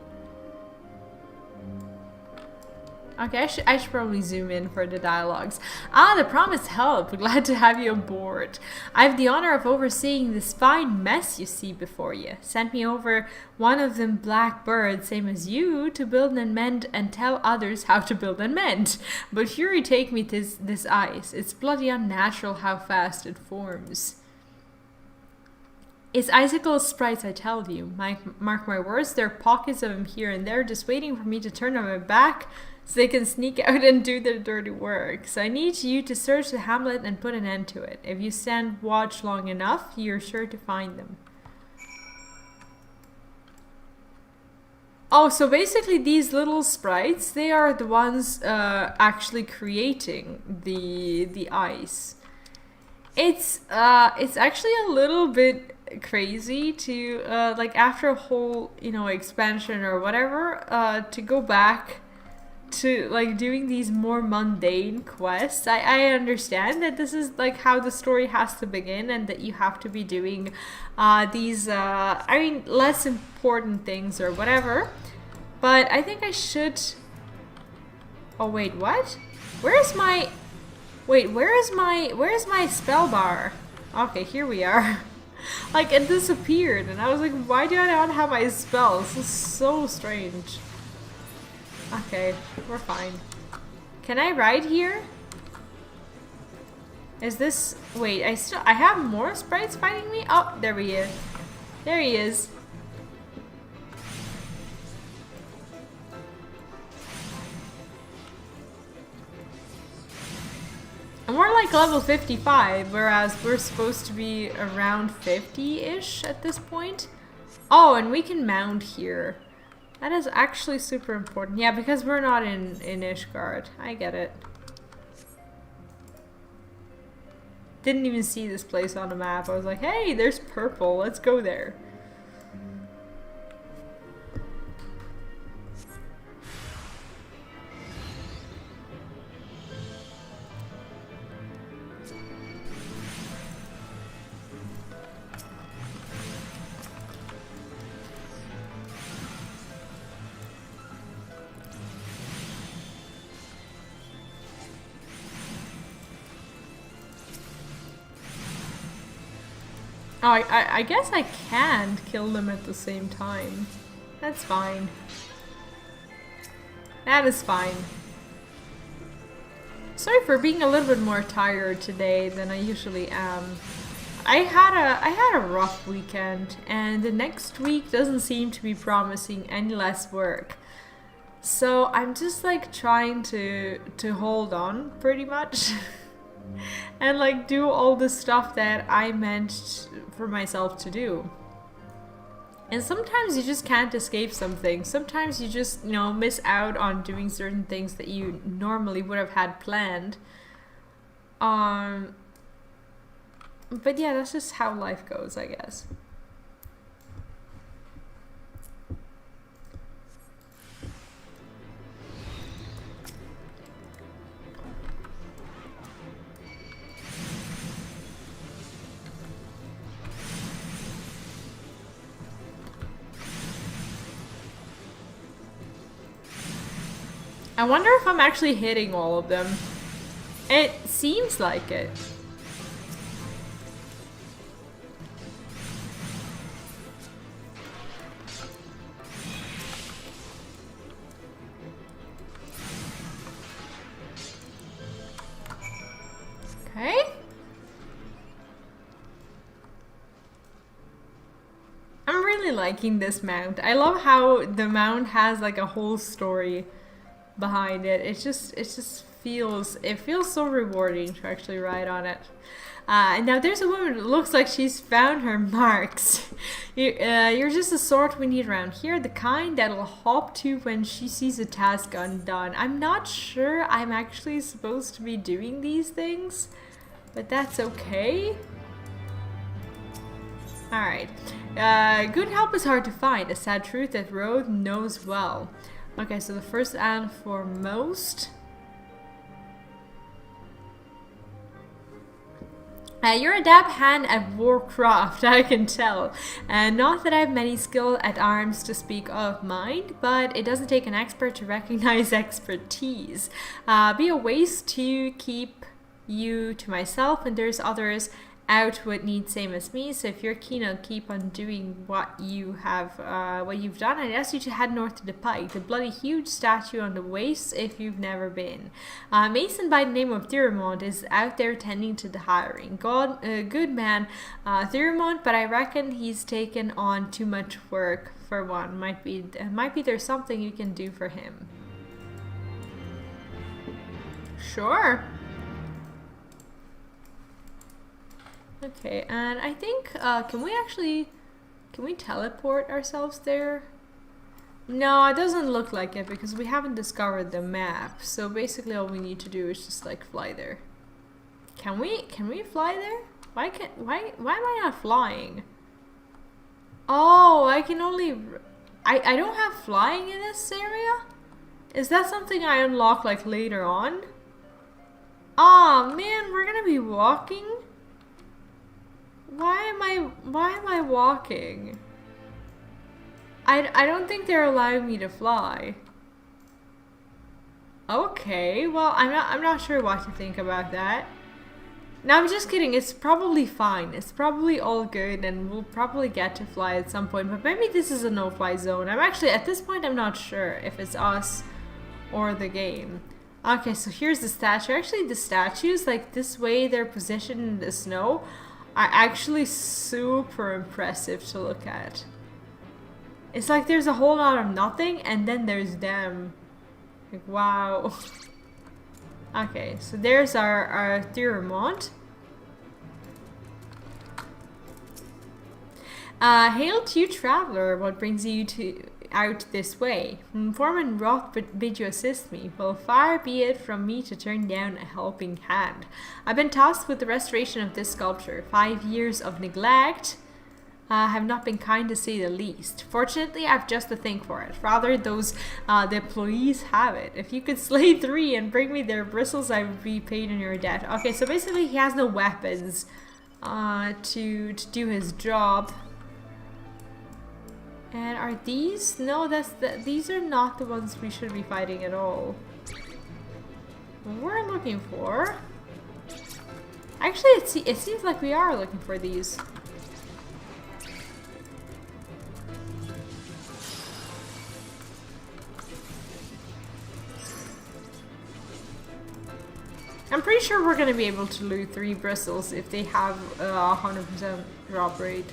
Okay, I should probably zoom in for the dialogues. Ah, the promised help. Glad to have you aboard. I have the honor of overseeing this fine mess you see before you. Sent me over one of them black birds, same as you, to build and mend and tell others how to build and mend. But fury take me to this ice. It's bloody unnatural how fast it forms. It's icicle sprites, I tell you. Mark my words, there are pockets of them here and there just waiting for me to turn on my back so they can sneak out and do their dirty work. So I need you to search the hamlet and put an end to it. If you stand watch long enough, you're sure to find them. Oh, so basically these little sprites, they are the ones actually creating the ice. It's actually a little bit crazy to like after a whole, you know, expansion or whatever, to go back to like doing these more mundane quests. I understand that this is like how the story has to begin and that you have to be doing these I mean less important things or whatever, but I think I should... Oh wait, what? Where's my spell bar? Okay, here we are. Like, it disappeared and I was like, why do I not have my spells? This is so strange. Okay, we're fine. Can I ride here? Is this... Wait, I have more sprites fighting me? Oh, there he is. There he is. And we're like level 55, whereas we're supposed to be around 50-ish at this point. Oh, and we can mount here. That is actually super important. Yeah, because we're not in Ishgard. I get it. Didn't even see this place on the map. I was like, hey, there's purple. Let's go there. Oh, I guess I can kill them at the same time. That's fine. That is fine. Sorry for being a little bit more tired today than I usually am. I had a rough weekend, and the next week doesn't seem to be promising any less work. So I'm just like trying to hold on pretty much. And like do all the stuff that I meant for myself to do. And sometimes you just can't escape something. Sometimes you just, you know, miss out on doing certain things that you normally would have had planned. But yeah, that's just how life goes, I guess. I wonder if I'm actually hitting all of them. It seems like it. Okay. I'm really liking this mount. I love how the mount has like a whole story behind it. It just feels so rewarding to actually ride on it. And now there's a woman that looks like she's found her marks. You're just the sort we need around here, the kind that'll hop to when she sees a task undone. I'm not sure I'm actually supposed to be doing these things, but that's okay. Alright. Good help is hard to find, a sad truth that Road knows well. Okay, so the first and foremost. You're a dab hand at Warcraft, I can tell. Not that I have many skill at arms to speak of mind, but it doesn't take an expert to recognize expertise. Be a waste to keep you to myself, and there's others out would need same as me. So if you're keen on keep on doing what you have, what you've done, I'd ask you to head north to the Pike, the bloody huge statue on the waste if you've never been. Mason by the name of Thurmond is out there tending to the hiring. Good man, Thurmond, but I reckon he's taken on too much work for one. Might be there's something you can do for him. Sure. Okay, and I think, can we teleport ourselves there? No, it doesn't look like it because we haven't discovered the map. So basically all we need to do is just like fly there. Can we fly there? Why am I not flying? Oh, I can only... I don't have flying in this area? Is that something I unlock like later on? Oh man, we're gonna be walking? Why am I walking? I don't think they're allowing me to fly. Okay, well I'm not sure what to think about that. No, I'm just kidding. It's probably fine. It's probably all good and we'll probably get to fly at some point. But maybe this is a no-fly zone. I'm actually, at this point, I'm not sure if it's us or the game. Okay, so here's the statue. Actually, the statues, like this way they're positioned in the snow, are actually super impressive to look at. It's like there's a whole lot of nothing and then there's them. Like, wow. Okay, so there's our Thermont. Hail to you, traveler. What brings you out this way? Foreman Roth bid you assist me. Well, far be it from me to turn down a helping hand. I've been tasked with the restoration of this sculpture. 5 years of neglect have not been kind to say the least. Fortunately, I've just the thing for it. Rather, the employees have it. If you could slay 3 and bring me their bristles, I would be paid in your debt. Okay, so basically he has no weapons to do his job. And are these? No, these are not the ones we should be fighting at all. What we're looking for... Actually, it seems like we are looking for these. I'm pretty sure we're going to be able to loot 3 bristles if they have a 100% drop rate.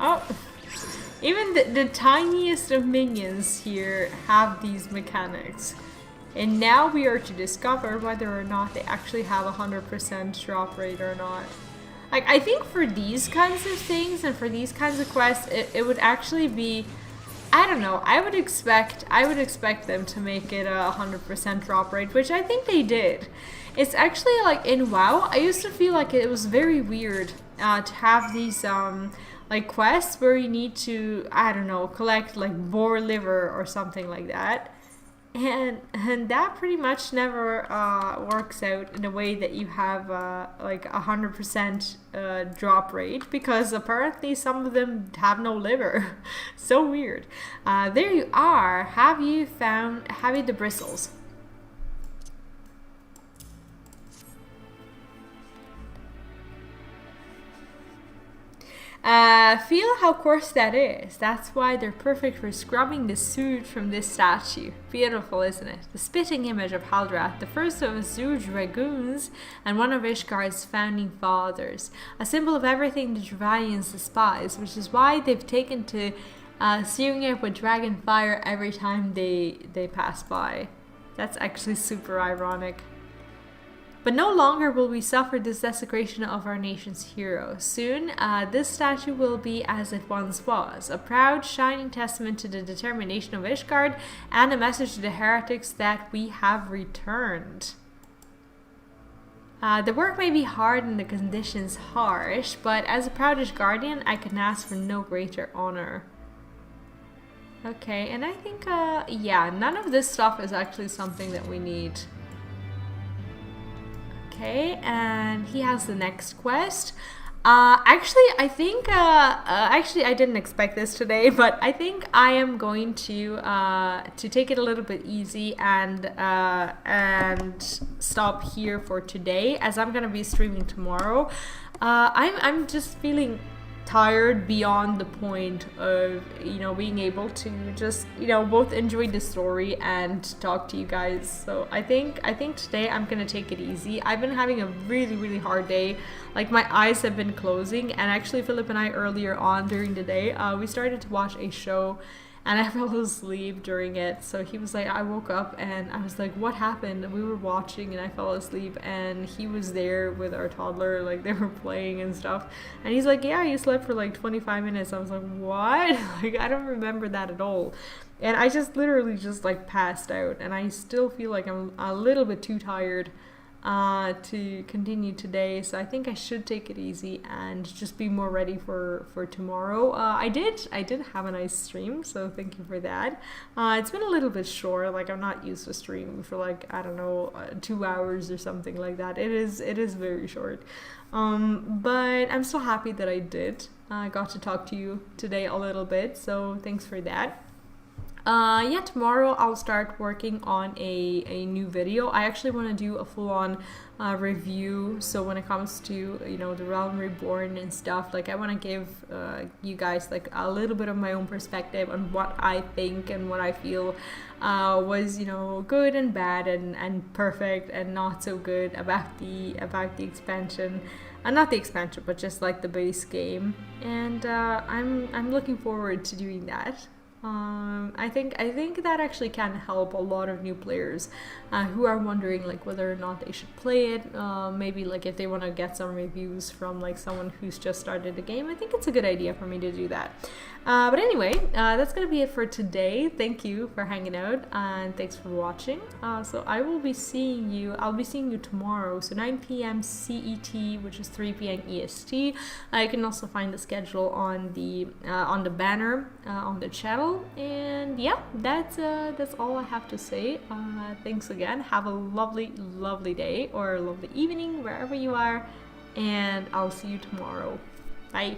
Oh, even the tiniest of minions here have these mechanics. And now we are to discover whether or not they actually have a 100% drop rate or not. Like, I think for these kinds of things and for these kinds of quests, it would actually be, I don't know, I would expect them to make it a 100% drop rate, which I think they did. It's actually like in WoW, I used to feel like it was very weird to have these like quests where you need to, I don't know, collect like boar liver or something like that. And that pretty much never works out in a way that you have like 100% drop rate, because apparently some of them have no liver. So weird. There you are. Have you the bristles? Feel how coarse that is. That's why they're perfect for scrubbing the soot from this statue. Beautiful, isn't it? The spitting image of Haldrath, the first of Azure dragoons and one of Ishgard's founding fathers. A symbol of everything the Travalians despise, which is why they've taken to searing it with dragon fire every time they pass by. That's actually super ironic. But no longer will we suffer this desecration of our nation's hero. Soon, this statue will be as it once was, a proud, shining testament to the determination of Ishgard and a message to the heretics that we have returned. The work may be hard and the conditions harsh, but as a proud Ishgardian, I can ask for no greater honor. Okay, and I think, yeah, none of this stuff is actually something that we need. Okay, and he has the next quest. Actually, I think, actually I didn't expect this today, but I think I am going to take it a little bit easy and stop here for today, as I'm gonna be streaming tomorrow. I'm just feeling tired beyond the point of, you know, being able to just, you know, both enjoy the story and talk to you guys. So I think today I'm gonna take it easy. I've been having a really hard day. Like, my eyes have been closing, and actually Philip and I earlier on during the day we started to watch a show, and I fell asleep during it. So he was like, I woke up and I was like, what happened? And we were watching and I fell asleep, and he was there with our toddler, like they were playing and stuff. And he's like, yeah, you slept for like 25 minutes. I was like, what? Like, I don't remember that at all. And I just literally just like passed out, and I still feel like I'm a little bit too tired to continue today. So I think I should take it easy and just be more ready for tomorrow. I did have a nice stream, so thank you for that. It's been a little bit short, like I'm not used to streaming for like, I don't know, 2 hours or something like that. It is very short. But I'm so happy that I did. I got to talk to you today a little bit, so thanks for that. Yeah, tomorrow I'll start working on a new video. I actually want to do a full-on review. So when it comes to, you know, the Realm Reborn and stuff, like I want to give you guys like a little bit of my own perspective on what I think and what I feel was, you know, good and bad and perfect and not so good about the expansion. Not the expansion, but just like the base game. And I'm looking forward to doing that. I think that actually can help a lot of new players who are wondering like whether or not they should play it. Maybe like if they want to get some reviews from like someone who's just started the game. I think it's a good idea for me to do that. But anyway, that's gonna be it for today. Thank you for hanging out and thanks for watching. So I'll be seeing you tomorrow, so 9 p.m. CET, which is 3 p.m. EST. You can also find the schedule on the banner on the channel. And yeah, that's all I have to say. Thanks again. Have a lovely day or a lovely evening wherever you are, and I'll see you tomorrow. Bye.